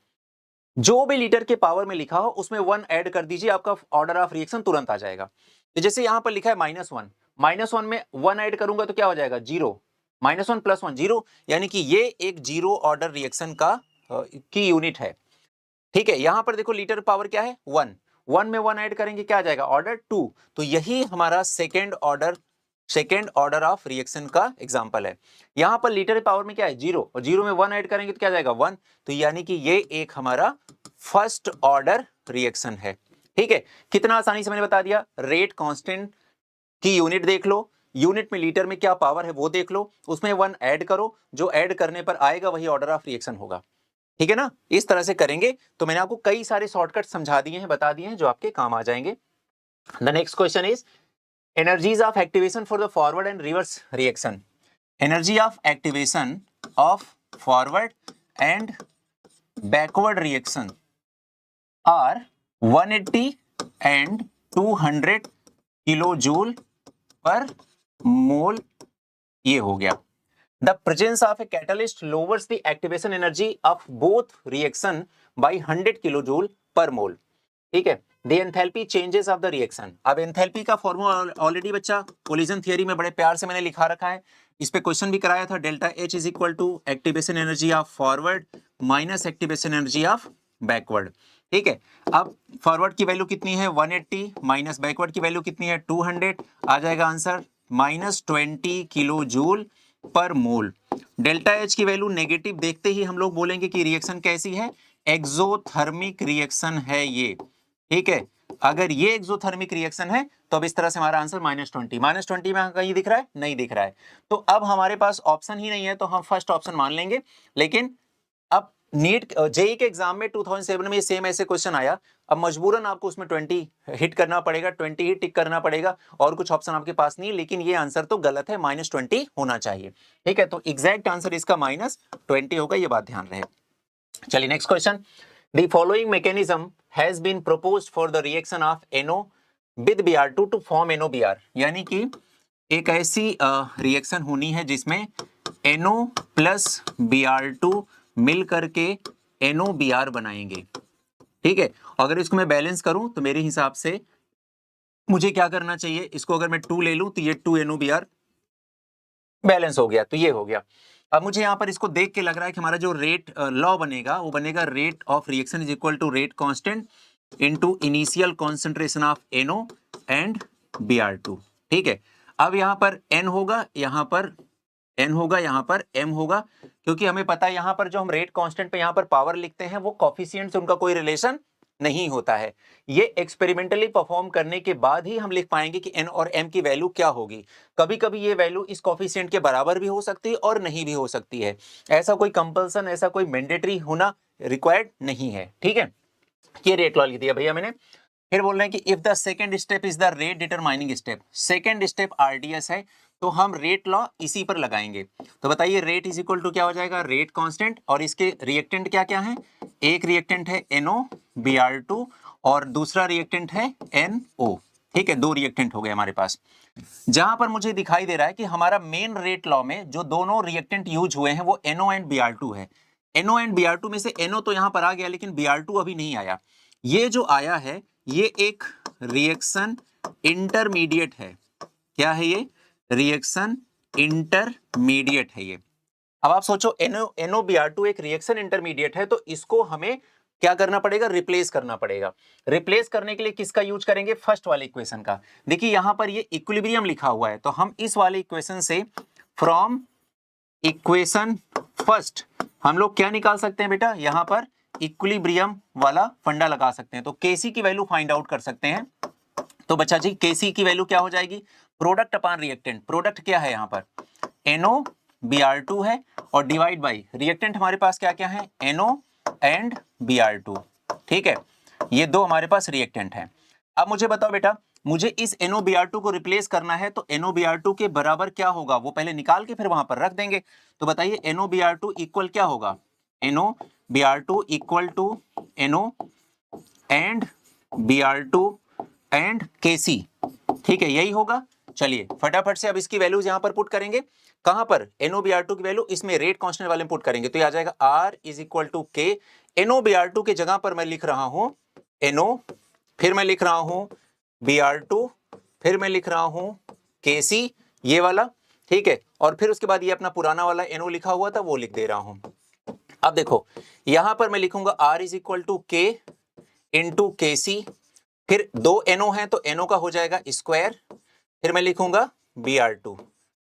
जो भी लीटर के पावर में लिखा हो उसमें 1 ऐड कर दीजिए, आपका ऑर्डर ऑफ रिएक्शन तुरंत आ जाएगा। तो जैसे यहां पर लिखा है -1, -1 में 1 ऐड करूंगा तो क्या हो जाएगा 0, -1 + 1 0, यानी कि ये एक 0 ऑर्डर रिएक्शन का की यूनिट है। ठीक है, यहां पर देखो लीटर पावर क्या है 1, 1 में 1 ऐड करेंगे क्या आ जाएगा ऑर्डर 2, तो यही हमारा सेकेंड ऑर्डर ऑफ रिएक्शन का एग्जांपल है। यहां पर लीटर पावर में क्या है 0, और 0 में 1 ऐड करेंगे तो क्या आ जाएगा 1, तो यानी कि ये एक हमारा फर्स्ट ऑर्डर रिएक्शन है। ठीक है, कितना आसानी से मैंने बता दिया। रेट कांस्टेंट की यूनिट देख लो, यूनिट में लीटर में क्या पावर है वो देख लो, उसमें 1 ऐड करो, जो ऐड करने पर आएगा वही ऑर्डर ऑफ रिएक्शन होगा। ठीक है ना, इस तरह से करेंगे। तो मैंने आपको कई सारे शॉर्टकट समझा दिए हैं, बता दिए हैं, जो आपके काम आ जाएंगे। The next question is energies of activation for the forward and reverse reaction. Energy of activation of forward and backward reaction are 180 and 200 kilo joule per mole, ये हो गया। The presence of a catalyst lowers the activation energy of both reaction by 100 kilojoule per mole. ठीक है, the enthalpy changes of the reaction। अब enthalpy का formula already बच्चा collision theory में बड़े प्यार से मैंने लिखा रखा है, इस पे क्वेश्चन भी कराया था। Delta H is equal to activation energy of forward minus activation energy of backward. ठीक है, अब फॉरवर्ड की वैल्यू कितनी है 180 माइनस बैकवर्ड की वैल्यू कितनी है 200, आ जाएगा आंसर -20 किलो जूल पर मोल। डेल्टा H की वैल्यू नेगेटिव देखते ही हम लोग बोलेंगे कि रिएक्शन कैसी है, एक्सोथर्मिक रिएक्शन है ये। ठीक है, अगर ये एक्सोथर्मिक रिएक्शन है तो अब इस तरह से हमारा आंसर -20 में कहीं दिख रहा है, नहीं दिख रहा है। तो अब हमारे पास ऑप्शन ही नहीं है, तो हम फर्स्ट ऑप्शन मान लेंगे। लेकिन अब नीट जेई के एग्जाम में 2007 में सेम ऐसे क्वेश्चन आया, अब मजबूरन आपको उसमें 20 हिट करना पड़ेगा, 20 ही टिक करना पड़ेगा, और कुछ ऑप्शन आपके पास नहीं। लेकिन ये आंसर तो गलत है, -20 होना चाहिए। ठीक है, तो एग्जैक्ट आंसर इसका -20 होगा, ये बात ध्यान रहे। चलिए next question. The following mechanism has been proposed for the reaction of NO with Br2 to form NOBr, यानी कि एक ऐसी रिएक्शन होनी है जिसमें NO प्लस Br2 मिल करके NOBr बनाएंगे। ठीक है, अगर इसको मैं बैलेंस करूं तो मेरे हिसाब से मुझे क्या करना चाहिए, इसको अगर मैं 2 ले लूं तो ये 2 NOBr बैलेंस हो गया, तो ये हो गया। अब मुझे यहाँ पर इसको देख के लग रहा है कि हमारा जो रेट लॉ बनेगा वो बनेगा rate of reaction is equal to rate constant into initial concentration of NO and Br2। ठीक है, अब यहाँ पर N होगा, यहाँ पर N होगा, यहाँ पर M होगा, क्योंकि हमें पता है यहाँ पर जो हम रेट कांस्टेंट पे यहाँ पर पावर लिखते हैं वो कॉफिशिएंट से उनका कोई रिलेशन नहीं होता है। ये एक्सपेरिमेंटली परफॉर्म करने के बाद ही हम लिख पाएंगे कि N और M की वैल्यू क्या होगी। कभी कभी ये वैल्यू इस कॉफिशिएंट के बराबर भी हो सकती है और नहीं भी हो सकती है, ऐसा कोई कंपल्सन, ऐसा कोई मैंडेटरी होना रिक्वायर्ड नहीं है। ठीक है, ये रेट लॉ लिख दिया भैया मैंने। फिर बोल रहे हैं कि if the second step is the rate determining step, second step RDS है तो हम रेट लॉ इसी पर लगाएंगे। तो बताइए रेट इज इक्वल टू क्या हो जाएगा, रेट कांस्टेंट, और इसके रिएक्टेंट क्या क्या है, एक रिएक्टेंट है NOBr2 और दूसरा रिएक्टेंट है NO। ठीक है, दो रिएक्टेंट हो गए हमारे पास। जहां पर मुझे दिखाई दे रहा है कि हमारा मेन रेट लॉ में जो दोनों रिएक्टेंट यूज हुए हैं वो NO एंड Br2 है। NO एंड Br2 में से NO तो यहां पर आ गया लेकिन Br2 अभी नहीं आया। ये जो आया है ये एक रिएक्शन इंटरमीडिएट है। क्या है ये, रिएक्शन इंटरमीडिएट है ये। अब आप सोचो NOBr2 एक रिएक्शन इंटरमीडिएट है, तो इसको हमें क्या करना पड़ेगा, रिप्लेस करना पड़ेगा। रिप्लेस करने के लिए किसका यूज करेंगे, फर्स्ट वाले इक्वेशन का। देखिए यहां पर ये इक्विलिब्रियम लिखा हुआ है, तो हम इस वाले इक्वेशन से फ्रॉम इक्वेशन फर्स्ट हम लोग क्या निकाल सकते हैं बेटा, यहां पर इक्विलिब्रियम वाला फंडा लगा सकते हैं, तो Kc की वैल्यू फाइंड आउट कर सकते हैं। तो बच्चा जी Kc की वैल्यू क्या हो जाएगी, प्रोडक्ट अपॉन रिएक्टेंट, प्रोडक्ट क्या है यहाँ पर NOBr2 है और डिवाइड बाई रिएक्टेंट हमारे पास क्या क्या है, NO एंड Br2। ठीक है, ये दो हमारे पास रिएक्टेंट हैं। अब मुझे बताओ बेटा, मुझे इस NOBr2 को रिप्लेस करना है तो NOBr2 के बराबर क्या होगा, वो पहले निकाल के फिर वहां पर रख देंगे। तो बताइए NOBr2 इक्वल क्या होगा, NOBr2 equal to NO and Br2 and Kc। ठीक है, यही होगा। चलिए फटाफट से अब इसकी वैल्यूज यहां पर पुट करेंगे। कहां पर, NOBr2 की वैल्यू इसमें रेट कांस्टेंट वाले में पुट करेंगे, तो ये आ जाएगा R is equal to K। NOBr2 के जगह पर मैं लिख रहा हूं NO, फिर मैं लिख रहा हूं Br2, फिर मैं लिख रहा हूं Kc ये वाला। ठीक है, और फिर उसके बाद ये अपना पुराना वाला NO लिखा हुआ था वो लिख दे रहा हूं। अब देखो यहां पर मैं लिखूंगा R is equal to K into Kc, फिर दो NO है तो NO का हो जाएगा स्क्वायर, फिर मैं लिखूंगा Br2।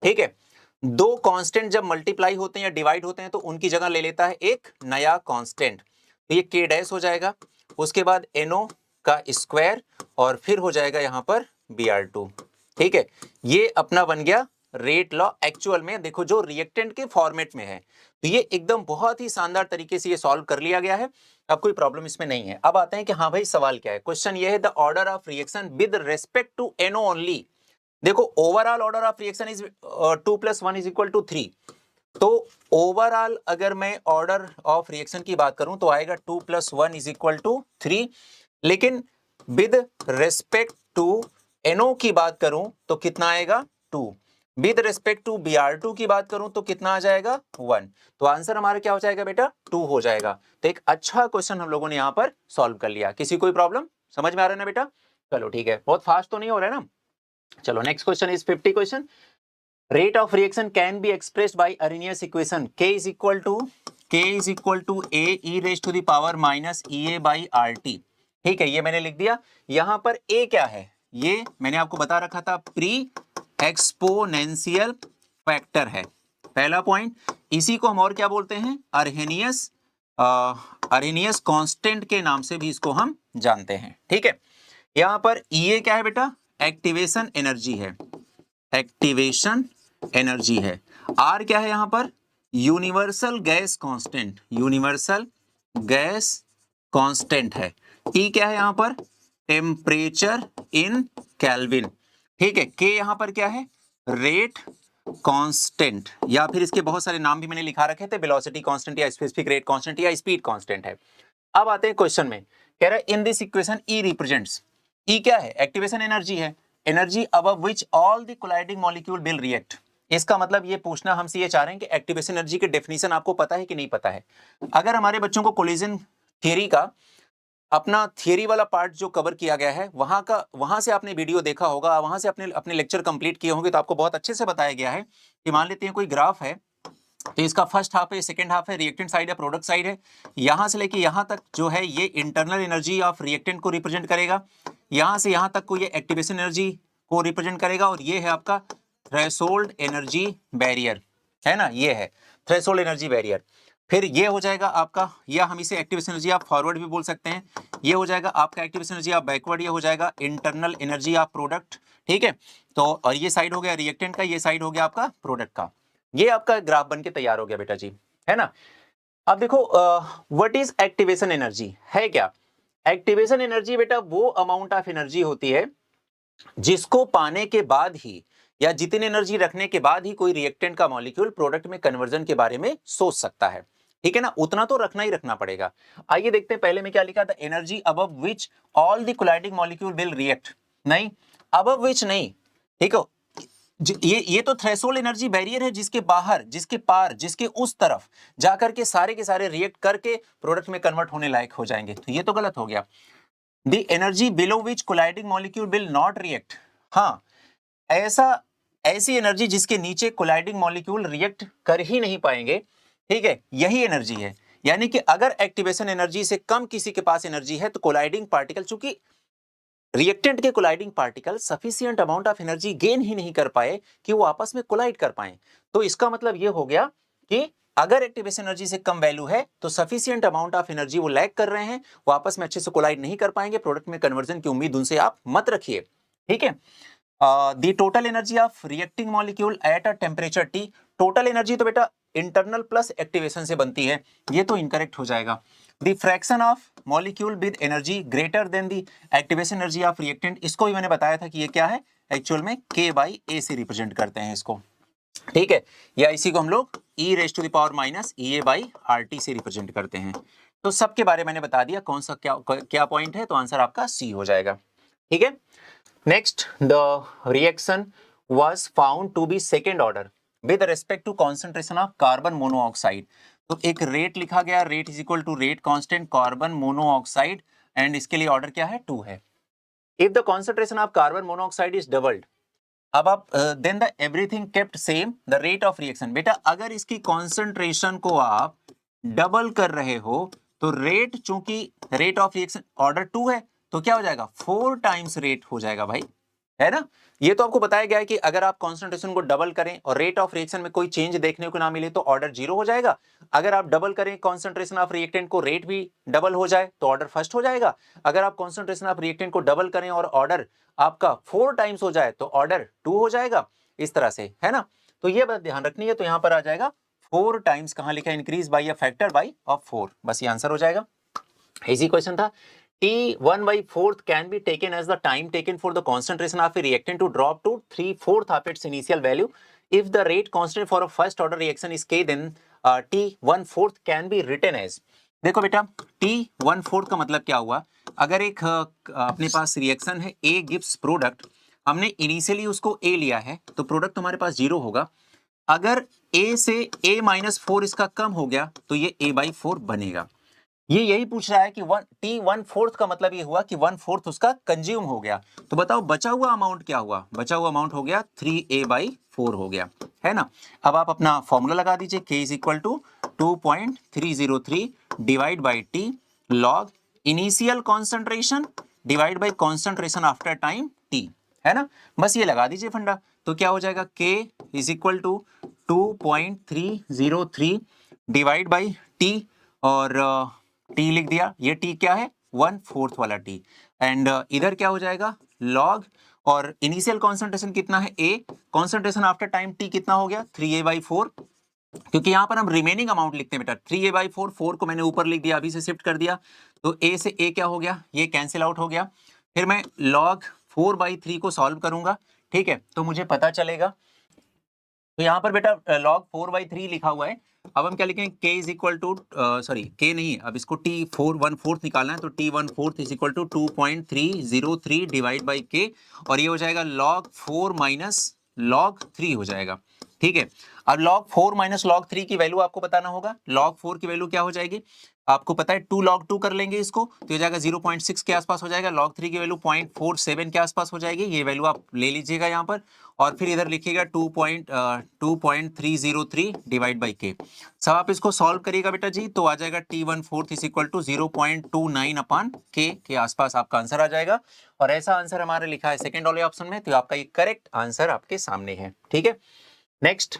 ठीक है, दो कांस्टेंट जब मल्टीप्लाई होते हैं या डिवाइड होते हैं तो उनकी जगह ले लेता है एक नया कांस्टेंट, तो ये K डैश हो जाएगा, उसके बाद NO का स्क्वायर और फिर हो जाएगा यहां पर Br2। ठीक है, ये अपना बन गया रेट लॉ एक्चुअल में, देखो जो रिएक्टेंट के फॉर्मेट में है। तो ये एकदम बहुत ही शानदार तरीके से ये सॉल्व कर लिया गया है, अब कोई प्रॉब्लम इसमें नहीं है। अब आते हैं कि हाँ भाई सवाल क्या है, क्वेश्चन ये है the order of reaction with respect to NO only. देखो overall order of reaction is 2 + 1 = 3, तो ओवरऑल अगर मैं ऑर्डर ऑफ रिएक्शन की बात करूं तो आएगा 2 + 1 = 3, लेकिन विद रेस्पेक्ट टू NO की बात करूं तो कितना आएगा 2, विद रेस्पेक्ट टू Br2 की बात करूं तो कितना आ जाएगा 1। तो आंसर हमारा क्या हो जाएगा बेटा, 2 हो जाएगा। तो एक अच्छा क्वेश्चन हम लोगों ने यहां पर सॉल्व कर लिया। किसी कोई प्रॉब्लम समझ में आ रहा है ना बेटा, चलो ठीक है, बहुत फास्ट तो नहीं हो रहा है ना। चलो next question is 50 question. Rate of reaction can be expressed by Arrhenius equation K is equal to A e raised to the power minus EA by RT। ठीक है, ये मैंने लिख दिया। यहां पर A क्या है, ये मैंने आपको बता रखा था, प्री एक्सपोनेंशियल फैक्टर है, पहला पॉइंट। इसी को हम और क्या बोलते हैं, अर्हेनियस कांस्टेंट के नाम से भी इसको हम जानते हैं। ठीक है, यहां पर EA क्या है बेटा, एक्टिवेशन एनर्जी है, एक्टिवेशन एनर्जी है। R क्या है यहां पर, universal gas constant, universal gas constant है। T क्या है यहां पर, टेम्परेचर इन केल्विन। ठीक है, K यहां पर क्या है, रेट कांस्टेंट, या फिर इसके बहुत सारे नाम भी मैंने लिखा रखे थे, वेलोसिटी कांस्टेंट या स्पेसिफिक रेट कांस्टेंट या स्पीड कांस्टेंट है। अब आते हैं क्वेश्चन में, कह रहा है in this equation E represents, E क्या है, एक्टिवेशन एनर्जी है, energy above which all the colliding molecule will react. इसका मतलब ये पूछना हमसे ये चाह रहे हैं कि एक्टिवेशन एनर्जी की डेफिनेशन आपको पता है कि नहीं पता है। अगर हमारे बच्चों को कोलिजन थियरी का अपना थियरी वाला पार्ट जो कवर किया गया है वहां से आपने वीडियो देखा होगा, वहां से अपने अपने लेक्चर कंप्लीट किए होंगे, तो आपको बहुत अच्छे से बताया गया है कि मान लेते हैं कोई ग्राफ है, तो इसका फर्स्ट हाफ है, सेकंड हाफ है, रिएक्टेंट साइड है, प्रोडक्ट साइड है। यहां से लेके यहां तक जो है ये इंटरनल एनर्जी ऑफ रिएक्टेंट को रिप्रेजेंट करेगा, यहां से यहां तक को ये एक्टिवेशन एनर्जी को रिप्रेजेंट करेगा, और ये है आपका थ्रेशोल्ड एनर्जी बैरियर, है ना, ये है थ्रेशोल्ड एनर्जी बैरियर। फिर ये हो जाएगा आपका, या हम इसे एक्टिवेशन एनर्जी आप फॉरवर्ड भी बोल सकते हैं, ये हो जाएगा आपका एक्टिवेशन एनर्जी आप बैकवर्ड, ये हो जाएगा इंटरनल एनर्जी ऑफ प्रोडक्ट, ठीक है। तो और ये साइड हो गया रिएक्टेंट का, ये साइड हो गया आपका प्रोडक्ट का। ये आपका ग्राफ बन के तैयार हो गया बेटा जी, है ना। अब देखो व्हाट इज एक्टिवेशन एनर्जी है क्या। एक्टिवेशन एनर्जी बेटा वो अमाउंट ऑफ एनर्जी होती है जिसको पाने के बाद ही, या जितनी एनर्जी रखने के बाद ही कोई रिएक्टेंट का मॉलिक्यूल प्रोडक्ट में कन्वर्जन के बारे में सोच सकता है, ठीक है ना, उतना तो रखना ही रखना पड़ेगा। आइए देखते हैं पहले में क्या लिखा था, energy above which all the colliding molecule will react, नहीं अबव विच नहीं, ठीक है। ये तो थ्रेशोल्ड एनर्जी बैरियर है, जिसके बाहर, जिसके पार, जिसके उस तरफ जाकर के सारे रिएक्ट करके प्रोडक्ट में कन्वर्ट होने लायक हो जाएंगे, तो ये तो गलत हो गया। The energy below which colliding molecule will not react, हाँ ऐसी एनर्जी जिसके नीचे कोलाइडिंग मॉलिक्यूल रिएक्ट कर ही नहीं पाएंगे, ठीक है, यही एनर्जी है। यानी कि अगर एक्टिवेशन एनर्जी से कम किसी के पास एनर्जी है तो कोलाइडिंग पार्टिकल, चूंकि रिएक्टेंट के colliding particle sufficient amount of energy gain ही नहीं कर पाए कि वो आपस में कोलाइड कर पाए, तो इसका मतलब ये हो गया कि अगर एक्टिवेशन एनर्जी से कम वैल्यू है तो सफिशिएंट अमाउंट ऑफ एनर्जी वो लैग कर रहे हैं, वो आपस में अच्छे से कोलाइड नहीं कर पाएंगे, प्रोडक्ट में कन्वर्जन की उम्मीद उनसे आप मत रखिए, ठीक है। The total energy of reacting molecule at a temperature T, total energy तो बेटा इंटरनल प्लस एक्टिवेशन से बनती है, ये तो इनकरेक्ट हो जाएगा। The fraction of molecule with energy greater than the activation energy of reactant, इसको भी मैंने बताया था कि ये क्या है, एक्चुअल में k बाई ए से रिप्रेजेंट करते हैं इसको, ठीक है, या इसी को हम लोग e raise to the power minus EA by RT से रिप्रेजेंट करते हैं। तो सबके बारे में मैंने बता दिया कौन सा क्या पॉइंट है, तो आंसर आपका C हो जाएगा, ठीक है। Next, the reaction was found to be second order with respect to concentration of carbon monoxide. तो एक रेट लिखा गया, rate is equal to rate constant carbon monoxide, and इसके लिए ऑर्डर क्या है, 2 है। If the concentration of carbon monoxide is doubled, अब आप then the everything kept same the rate of reaction, बेटा अगर इसकी कॉन्सेंट्रेशन को आप डबल कर रहे हो तो रेट, चूंकि रेट ऑफ रिएक्शन ऑर्डर 2 है तो क्या हो जाएगा, 4 टाइम्स रेट हो जाएगा भाई, है ना। ये तो आपको बताया गया है कि अगर आप कॉन्सेंट्रेशन को डबल करें और रेट ऑफ रिएक्शन में कोई चेंज देखने को ना मिले तो ऑर्डर 0 हो जाएगा। अगर आप डबल करें कॉन्सेंट्रेशन ऑफ रिएक्टेंट को, रेट भी डबल हो जाए तो ऑर्डर फर्स्ट हो जाएगा। अगर आप कॉन्सेंट्रेशन ऑफ रिएक्टेंट को डबल करें और ऑर्डर आपका 4 टाइम्स हो जाए तो ऑर्डर 2 हो जाएगा, इस तरह से, है ना। तो ये बात ध्यान रखनी है, तो यहां पर आ जाएगा 4 टाइम्स, कहां लिखा है, increase by a factor by of 4, बस ये आंसर हो जाएगा। इजी क्वेश्चन था। T1/4 can be taken as the time taken for the concentration of a reactant to drop to 3/4 of its initial value. If the rate constant for a first order reaction is K, then T1/4 can be written as, देखो बेटा T1/4 का मतलब क्या हुआ, अगर एक अपने पास reaction है A गिव्स प्रोडक्ट, हमने इनिशियली उसको A लिया है तो प्रोडक्ट हमारे पास 0 होगा। अगर A से A-4 इसका कम हो गया तो ये A/4 बनेगा। ये यही पूछ रहा है कि T1/4 का मतलब ये हुआ कि 1/4 उसका कंज्यूम हो गया, तो बताओ बचा हुआ अमाउंट क्या हुआ, बचा हुआ अमाउंट हो गया 3A/4 हो गया, है ना। अब आप अपना फॉर्मूला लगा दीजिए, K is equal to 2.303 divide by T log initial concentration divide by concentration after time T, है ना, बस ये लगा दीजिए फंडा। तो क्या हो जाएगा, K is equal to 2.303 divide by T, और T लिख दिया, ये T क्या है, 1/4 वाला T, एंड इधर क्या हो जाएगा लॉग, और इनिशियल कॉन्सेंट्रेशन कितना है A, concentration after time T कितना हो गया 3A/4, क्योंकि यहां पर हम रिमेनिंग अमाउंट लिखते हैं बेटा, 3A/4, 4 को मैंने ऊपर लिख दिया, अभी से शिफ्ट कर दिया, तो A से A क्या हो गया, ये कैंसिल आउट हो गया। फिर मैं लॉग 4/3 को सॉल्व करूंगा, ठीक है, तो मुझे पता चलेगा, तो यहां पर बेटा लॉग 4/3 लिखा हुआ है। अब हम क्या लिखेंगे, K is equal to, sorry K नहीं, अब इसको T1/4 निकालना है, तो T1/4 is equal to 2.303 divide by K, और ये हो जाएगा log 4 माइनस log 3 हो जाएगा, ठीक है। अब log 4 माइनस log 3 की वैल्यू आपको बताना होगा। log 4 की वैल्यू क्या हो जाएगी, आपको पता है 2 log 2 कर लेंगे इसको तो ये जाएगा 0.6 के आसपास हो जाएगा। log 3 की वैल्यू 0.47 के आसपास हो जाएगी, ये वैल्यू आप ले लीजिएगा यहाँ पर, और फिर इधर लिखिएगा 2.303 डिवाइड बाई के। सब आप इसको सॉल्व करिएगा बेटा जी, तो आ जाएगा T1/4 इज इक्वल टू 0.29 अपान के आसपास आपका आंसर आ जाएगा। और ऐसा आंसर हमारे लिखा है सेकेंड वाले ऑप्शन में, तो आपका ये करेक्ट आंसर आपके सामने है। ठीक है, next,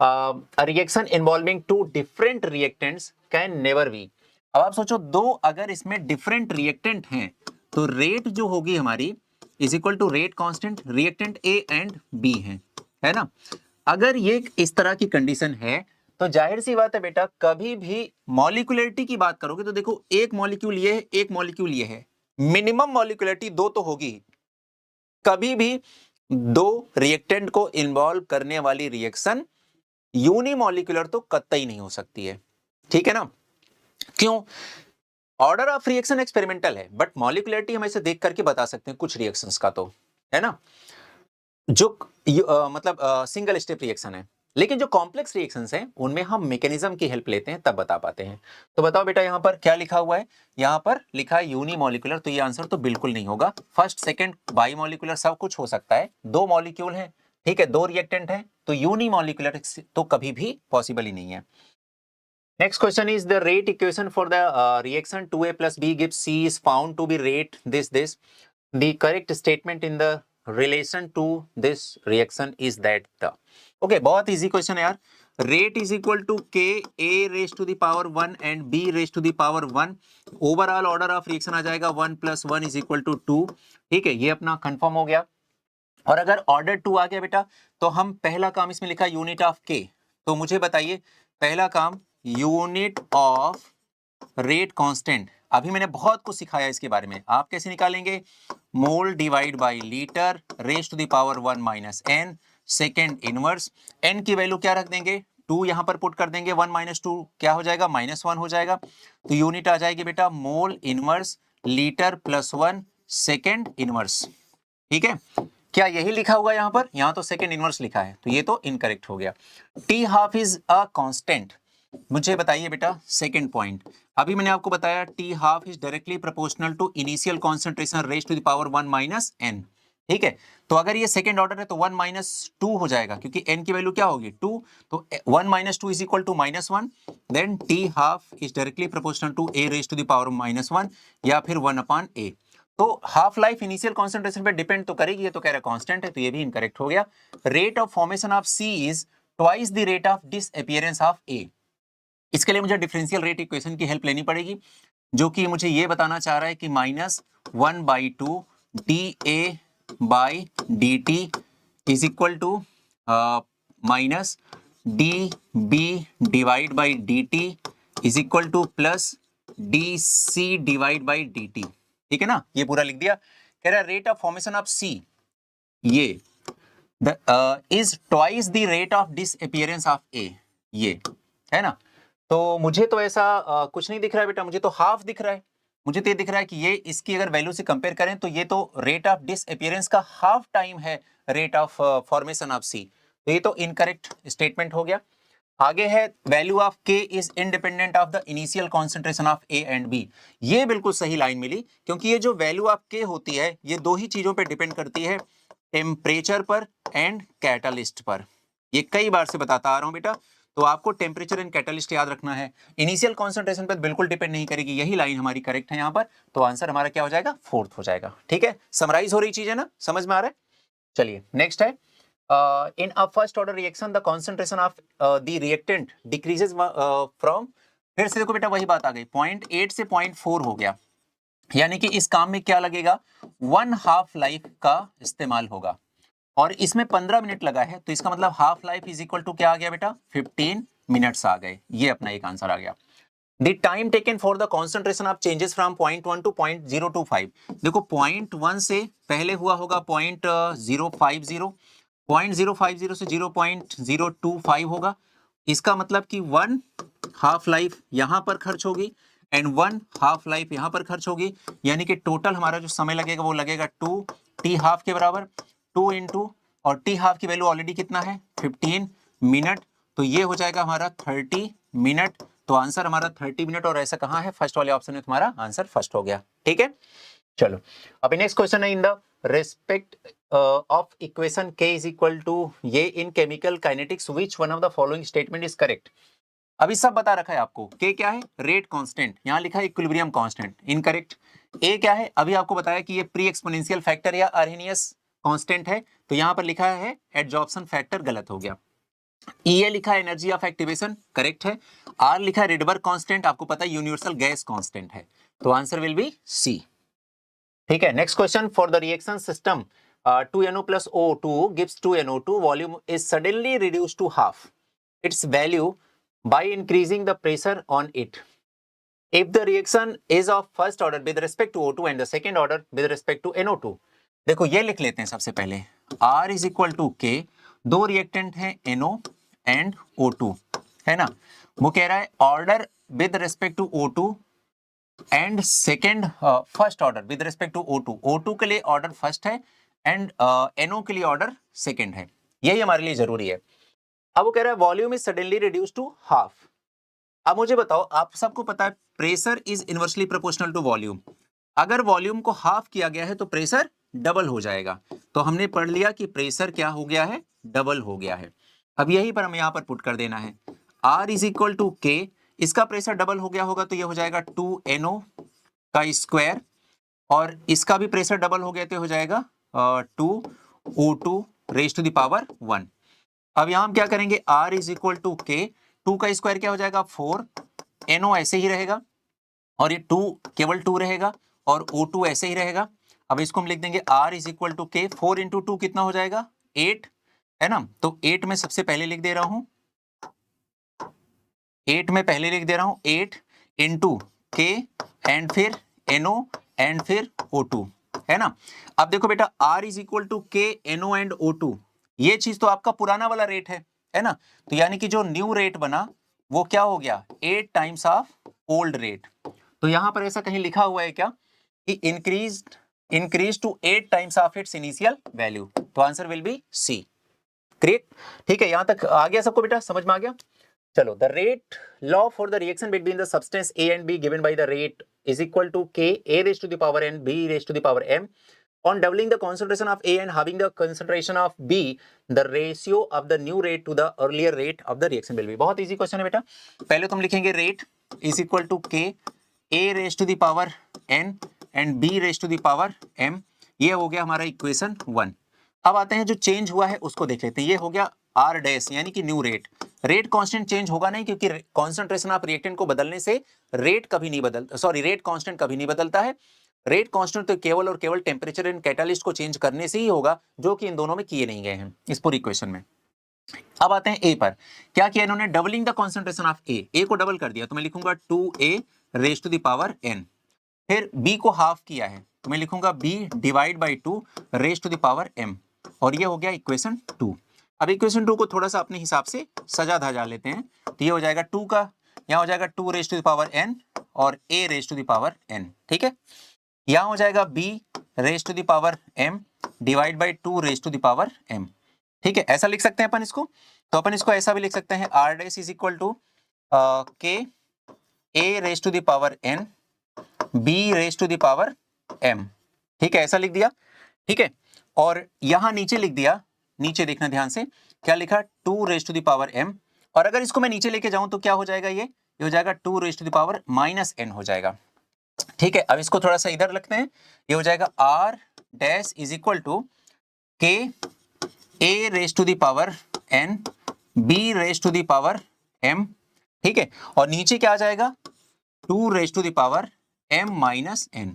a reaction involving two different reactants can never be। अब आप सोचो दो अगर इसमें डिफरेंट रिएक्टेंट हैं तो रेट जो होगी हमारी is equal to rate constant, reactant A and B है ना। अगर ये इस तरह की कंडीशन है तो जाहिर सी बात है बेटा, कभी भी मॉलिक्यूलरिटी की बात करोगे तो देखो एक मॉलिक्यूल ये है, एक मॉलिक्यूल ये है, मिनिमम मॉलिक्यूलरिटी दो तो होगी। कभी भी दो रिएक्टेंट को इन्वॉल्व करने वाली रिएक्शन यूनिमॉलिक्यूलर तो कतई नहीं हो सकती है। ठीक है ना, क्यों? ऑर्डर ऑफ रिएक्शन एक्सपेरिमेंटल है, बट मॉलिक्यूलरिटी हम ऐसे देख करके बता सकते हैं कुछ रिएक्शंस का, तो है ना, जो मतलब सिंगल स्टेप रिएक्शन है। लेकिन जो कॉम्प्लेक्स रिएक्शंस हैं उनमें हम मैकेनिज्म की हेल्प लेते हैं तब बता पाते हैं। तो बताओ बेटा यहाँ पर क्या लिखा हुआ है, यहाँ पर लिखा है यूनिमॉलिक्यूलर, तो ये आंसर तो बिल्कुल नहीं होगा। फर्स्ट सेकंड बाई मॉलिक्यूलर सब कुछ हो सकता है, दो मॉलिक्यूल है, ठीक है, दो रिएक्टेंट है, तो यूनिमॉलिक्यूलर तो कभी भी पॉसिबल ही नहीं है। Next question is the rate equation for the reaction 2A plus B gives C is found to be rate this. The correct statement in the relation to this reaction is that the, okay, बहुत easy question है यार। Rate is equal to K A raised to the power 1 and B raised to the power 1। Overall order of reaction आ जाएगा 1 plus 1 is equal to 2। ठीक है, ये अपना confirm हो गया। और अगर ऑर्डर 2 आ गया बेटा तो हम पहला काम इसमें लिखा यूनिट ऑफ K, तो मुझे बताइए पहला काम यूनिट ऑफ रेट कांस्टेंट। अभी मैंने बहुत कुछ सिखाया इसके बारे में, आप कैसे निकालेंगे, mole divide by litre raise to the power 1 minus n, second inverse, n की वैल्यू क्या रख देंगे, 2 यहां पर पुट कर देंगे, 1 माइनस 2 क्या हो जाएगा, -1 हो जाएगा। तो यूनिट आ जाएगी बेटा mole inverse litre plus 1 second inverse. ठीक है, क्या यही लिखा हुआ यहाँ पर, यहाँ तो सेकेंड इनवर्स लिखा है, तो ये तो इनकरेक्ट हो गया। T half is a constant, मुझे बताइए बेटा सेकंड पॉइंट, अभी मैंने आपको बताया t half is directly proportional to initial concentration raise to the power 1 minus n. ठीक है, तो अगर ये सेकंड ऑर्डर है तो 1 माइनस 2 हो जाएगा, क्योंकि n की वैल्यू क्या होगी 2, तो 1 minus 2 is equal to -1, then t half is directly proportional to a raise to the power -1 या फिर 1 अपॉन a। तो हाफ लाइफ इनिशियल कॉन्सेंट्रेशन पे डिपेंड तो करेगी, ये तो कह रहा है कांस्टेंट है, तो ये भी इनकरेक्ट हो गया। Rate of formation of C is twice the rate of disappearance of A। इसके लिए मुझे डिफरेंशियल रेट इक्वेशन की हेल्प लेनी पड़ेगी, जो कि मुझे ये बताना चाह रहा है कि -1/2 dA by dt is equal to minus dB divide by dt is equal to plus dC divide by dt। ठीक है ना, ये पूरा लिख दिया। कह रहा है rate of formation of C ये is twice the rate of disappearance of A, ये है ना। तो मुझे तो ऐसा कुछ नहीं दिख रहा है बेटा, मुझे तो हाफ दिख रहा है। मुझे तो ये दिख रहा है कि ये इसकी अगर वैल्यू से कंपेयर करें तो ये तो रेट ऑफ डिसअपीयरेंस का हाफ टाइम है rate of formation of C, तो ये तो इनकरेक्ट स्टेटमेंट हो गया। आगे है value of K is independent of the initial concentration of A and B. ये बिल्कुल सही लाइन मिली, क्योंकि ये जो वैल्यू ऑफ के होती है ये दो ही चीजों पर डिपेंड करती है, टेम्परेचर पर एंड कैटालिस्ट पर। ये कई बार से बताता आ रहा हूं बेटा, तो आपको टेम्परेचर एंड कैटालिस्ट याद रखना है, इनिशियल कॉन्सेंट्रेशन पर बिल्कुल डिपेंड नहीं करेगी। यही लाइन हमारी करेक्ट है यहाँ पर, तो आंसर हमारा क्या हो जाएगा, फोर्थ हो जाएगा। ठीक है, समराइज हो रही चीज है ना, समझ में आ रहा है। चलिए नेक्स्ट है, in a first order reaction the concentration of the reactant decreases from, फिर से देखो बेटा वही बात आ गई, 0.8 से 0.4 हो गया, यानी कि इस काम में क्या लगेगा, 1/2 लाइफ का इस्तेमाल होगा, और इसमें 15 मिनट लगा है, तो इसका मतलब half life is equal to क्या आ गया बेटा, 15 मिनट्स आ गए। ये अपना एक आंसर आ गया। The time taken for the concentration of changes from 0.1 to 0.025, देखो 0.1 से पहले हुआ होगा 0.050, 0.050 से 0.025 होगा, इसका मतलब कि 1/2 लाइफ यहां पर खर्च होगी एंड 1/2 लाइफ यहां पर खर्च होगी, यानी कि टोटल हमारा जो समय लगेगा वो लगेगा 2 टी हाफ के बराबर, 2 इंटू, और टी हाफ की वैल्यू ऑलरेडी कितना है 15, मिनट, तो ये हो जाएगा हमारा 30 मिनट। तो आंसर हमारा 30 मिनट, और ऐसा कहाँ है, फर्स्ट वाले ऑप्शन में तुम्हारा आंसर फर्स्ट हो गया। ठीक है, चलो अभी नेक्स्ट क्वेश्चन है, in the respect of equation k is equal to ये in chemical kinetics which one of the following statement is correct. अभी सब बता रखा है आपको, k क्या है, रेट कांस्टेंट, यहाँ लिखा है इक्विलिब्रियम कांस्टेंट, इनकरेक्ट। a क्या है, अभी आपको बताया कि ये प्री एक्सपोनेंशियल फैक्टर या अर्हेनियस कांस्टेंट है, तो यहाँ पर लिखा है एडजॉर्प्शन फैक्टर, गलत हो गया। E लिखा है एनर्जी ऑफ एक्टिवेशन, करेक्ट है। R लिखा है रिडबर्ग कांस्टेंट, आपको पता है यूनिवर्सल गैस कांस्टेंट है, तो आंसर विल बी C। ठीक है, next question, for the reaction system 2NO plus O2 gives 2NO2, volume is suddenly reduced to half its value by increasing the pressure on it. If the reaction is of first order with respect to O2 and the second order with respect to NO2, देखो ये लिख लेते हैं सबसे पहले, R is equal to K, दो reactant हैं NO and O2, है ना। वो कह रहा है order with respect to O2 and second first order with respect to O2, O2 के लिए ऑर्डर फर्स्ट है एंड NO के लिए ऑर्डर सेकेंड है, यही हमारे लिए जरूरी है। अब वो कह रहा है volume is suddenly reduce to half. अब मुझे बताओ, आप सबको पता है pressure is inversely proportional to volume, अगर वॉल्यूम को हाफ किया गया है तो प्रेशर डबल हो जाएगा, तो हमने पढ़ लिया कि प्रेशर क्या हो गया है, डबल हो गया है। अब यही पर हमें यहाँ पर पुट कर देना है, R is equal to K, इसका प्रेशर डबल हो गया होगा तो ये हो जाएगा 2NO का स्क्वायर, और इसका भी प्रेशर डबल हो गया तो हो जाएगा 2O2 raise to the power 1। अब यहाँ हम क्या करेंगे, R is equal to K, 2 का स्क्वायर क्या हो जाएगा 4, NO ऐसे ही रहेगा और ये 2 केवल 2 रहेगा और O2 ऐसे ही रहेगा। अब इसको हम लिख देंगे R is equal to K, 4 into 2 कितना हो जाएगा 8, है ना। तो 8 में सबसे पहले लिख दे रहा हूं, 8 में पहले लिख दे रहा हूं 8 इंटू K एंड फिर NO एंड फिर O2, है ना। अब देखो बेटा, R is equal to K NO and O2, ये चीज तो आपका पुराना वाला रेट है ना। तो यानी कि जो न्यू रेट बना वो क्या हो गया, 8 टाइम्स ऑफ ओल्ड रेट। तो यहां पर ऐसा कहीं लिखा हुआ है क्या कि increase to 8 times of its initial value, तो answer will be C। Correct, ठीक है, यहां तक आ गया सबको बेटा, समझ में आ गया। चलो, the rate law for the reaction between the substance A and B given by the rate is equal to K A raise to the power N B raise to the power M on doubling the concentration of A and halving the concentration of B, the ratio of the new rate to the earlier rate of the reaction will be। बहुत easy question है बेटा। पहले तुम लिखेंगे rate is equal to K A raise to the power N and B raise to the power M, ये हो गया हमारा इक्वेशन 1। अब आते हैं जो चेंज हुआ है उसको देख लेते हैं, ये हो गया R डैश यानी कि new rate. Rate constant change होगा नहीं, क्योंकि कॉन्सेंट्रेशन ऑफ रिएक्टेंट को बदलने से रेट कभी नहीं बदलता, सॉरी रेट कांस्टेंट कभी नहीं बदलता है। रेट कांस्टेंट तो केवल और केवल टेम्परेचर एंड कैटालिस्ट को चेंज करने से ही होगा, जो कि इन दोनों में किए नहीं गए हैं इस पूरी इक्वेशन में। अब आते हैं ए पर, क्या किया इन्होंने, doubling the concentration of A को डबल कर दिया, तो मैं लिखूंगा 2A raise to the power N। फिर B को हाफ किया है तो मैं लिखूंगा B divide by 2 raise to the power M, और ये हो गया इक्वेशन 2। अब इक्वेशन 2 को थोड़ा सा अपने हिसाब से सजा धजा लेते हैं, तो ये हो जाएगा 2 का, यहाँ हो जाएगा 2 raise to the power N और A raise to the power N, ठीक है। यहाँ हो जाएगा B raise to the power M divide by 2 raise to the power M, ठीक है, ऐसा लिख सकते हैं अपन इसको। तो अपन इसको ऐसा भी लिख सकते हैं, R dash is equal to K A raise to the power N B raise to the power M, ठीक है, ऐसा लिख दिया, ठीक है। और यहां नीचे लिख दिया, नीचे देखना ध्यान से, क्या लिखा 2 raise to the power M, और अगर इसको मैं नीचे लेके जाऊं तो क्या हो जाएगा, ये हो जाएगा 2 raise to the power minus N हो जाएगा, ठीक है। अब इसको थोड़ा सा इधर रखते हैं, ये हो जाएगा R dash is equal to K A raise to the power N B raise to the power M, ठीक है, और नीचे क्या आ जाएगा 2 raise to the power M minus N,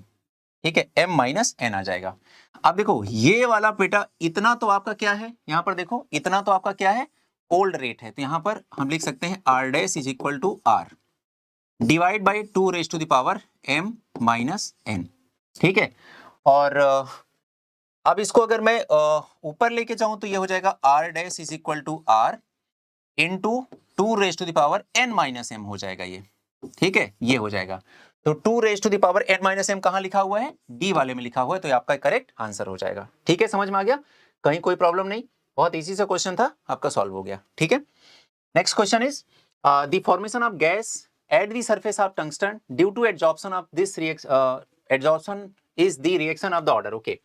ठीक है, M माइनस N आ जाएगा। अब देखो ये वाला बेटा इतना तो आपका क्या है, यहां पर देखो इतना तो आपका क्या है, ओल्ड रेट है, तो यहां पर हम लिख सकते हैं R dash is equal to R divide by 2 raise to the power M minus N, ठीक है। और अब इसको अगर मैं ऊपर लेके जाऊं तो ये हो जाएगा R dash is equal to R into 2 raise to the power N minus M हो जाएगा ये, ठीक है, ये हो जाएगा। तो 2 raise to the power N minus M कहां लिखा हुआ है, D वाले में लिखा हुआ है, तो ये आपका करेक्ट आंसर हो जाएगा, ठीक है, समझ में आ गया, कहीं कोई प्रॉब्लम नहीं, बहुत इजी सा क्वेश्चन था, आपका सॉल्व हो गया, ठीक है। Next question is the formation of gas at the surface of tungsten due to adsorption of this adsorption is the reaction of the order. Okay,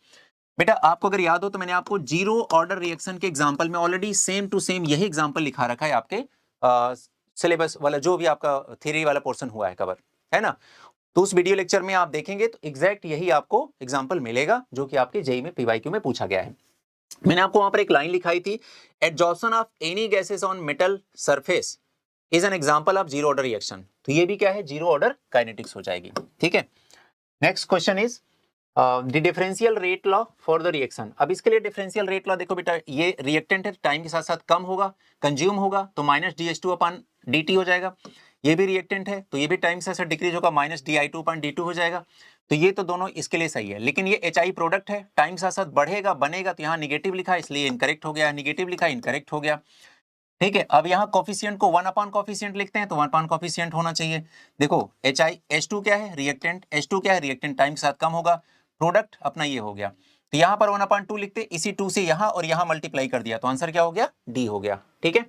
बेटा आपको अगर याद हो तो मैंने आपको जीरो ऑर्डर रिएक्शन के एग्जांपल में ऑलरेडी सेम टू सेम यही एग्जांपल लिखा रखा है आपके सिलेबस वाला जो भी आपका थ्योरी वाला पोर्शन हुआ है कवर, है ना। तो उस वीडियो लेक्चर में आप देखेंगे तो एग्जैक्ट यही आपको एग्जांपल मिलेगा जो कि आपके जेईई में पीवाईक्यू में पूछा गया है। मैंने आपको वहां पर एक लाइन लिखाई थी, adsorption of any gases on metal surface is an example of zero order reaction. तो ये भी क्या है, जीरो ऑर्डर काइनेटिक्स हो जाएगी, ठीक है। Next question is the differential rate law for the reaction. अब इसके लिए डिफरेंशियल रेट लॉ देखो बेटा, ये रिएक्टेंट है, टाइम के साथ साथ कम होगा, कंज्यूम होगा तो माइनस DH2 अपॉन dt हो जाएगा। ये भी रिएक्टेंट है तो ये भी टाइम के साथ साथ डिक्रीज होगा, माइनस DI2 अपॉन d2 हो जाएगा। तो ये तो दोनों इसके लिए सही है, लेकिन ये HI प्रोडक्ट है, टाइम के साथ साथ बढ़ेगा बनेगा, तो यहाँ निगेटिव लिखा है इसलिए इनकरेक्ट हो गया, निगेटिव लिखा है इनकरेक्ट हो गया, ठीक है। अब यहाँ कोफिशिएंट को 1 अपॉन कोफिशिएंट लिखते हैं तो 1 अपॉन कोफिशिएंट होना चाहिए। देखो H2 क्या है, रिएक्टेंट, H2 क्या है, रिएक्टेंट, टाइम के साथ कम होगा, प्रोडक्ट अपना ये हो गया, तो यहाँ पर 1 अपॉन 2 लिखते, इसी 2 से यहाँ और यहाँ मल्टीप्लाई कर दिया तो आंसर क्या हो गया, D हो गया, ठीक है।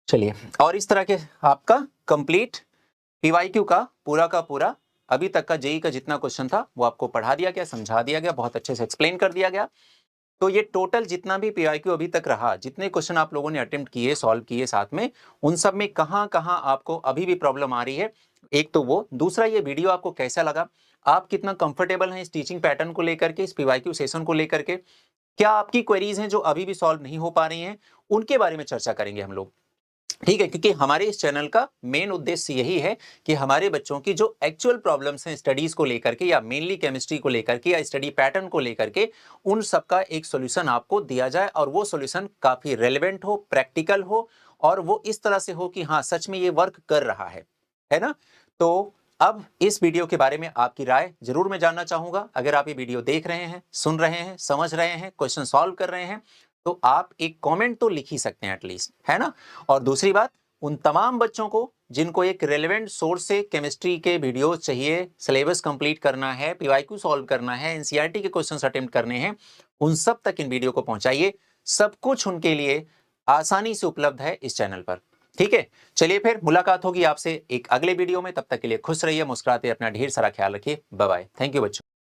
चलिए, और इस तरह के आपका कंप्लीट पीवाईक्यू का पूरा अभी तक का जेईई का जितना क्वेश्चन था वो आपको पढ़ा दिया गया, समझा दिया गया, बहुत अच्छे से एक्सप्लेन कर दिया गया। तो ये टोटल जितना भी पीवाईक्यू अभी तक रहा, जितने क्वेश्चन आप लोगों ने अटेम्प्ट किए, सॉल्व किए साथ में, उन सब में कहां कहां आपको अभी भी प्रॉब्लम आ रही है, एक तो वो, दूसरा ये वीडियो आपको कैसा लगा, आप कितना कंफर्टेबल हैं इस टीचिंग पैटर्न को लेकर के, इस पीवाईक्यू सेशन को लेकर के, क्या आपकी क्वेरीज हैं जो अभी भी सॉल्व नहीं हो पा रही हैं, उनके बारे में चर्चा करेंगे हम लोग, ठीक है। क्योंकि हमारे इस चैनल का मेन उद्देश्य यही है कि हमारे बच्चों की जो एक्चुअल प्रॉब्लम्स हैं स्टडीज को लेकर के, या मेनली केमिस्ट्री को लेकर के, या स्टडी पैटर्न को लेकर के, उन सब का एक सॉल्यूशन आपको दिया जाए, और वो सॉल्यूशन काफी रेलेवेंट हो, प्रैक्टिकल हो, और वो इस तरह से हो कि हाँ सच में ये वर्क कर रहा है ना। तो अब इस वीडियो के बारे में आपकी राय जरूर मैं जानना चाहूंगा। अगर आप ये वीडियो देख रहे हैं, सुन रहे हैं, समझ रहे हैं, क्वेश्चन सॉल्व कर रहे हैं, तो आप एक कमेंट तो लिख ही सकते हैं एटलीस्ट, है ना। और दूसरी बात, उन तमाम बच्चों को जिनको एक रेलेवेंट सोर्स से केमिस्ट्री के वीडियो चाहिए, सिलेबस कंप्लीट करना है, पीवाईक्यू सॉल्व करना है, एनसीईआरटी के क्वेश्चंस अटेम्प्ट करने हैं, उन सब तक इन वीडियो को पहुंचाइए। सब कुछ उनके लिए आसानी से उपलब्ध है इस चैनल पर, ठीक है। चलिए फिर मुलाकात होगी आपसे एक अगले वीडियो में, तब तक के लिए खुश रहिए, मुस्कुराते, अपना ढेर सारा ख्याल रखिए, बाय बाय, थैंक यू बच्चों।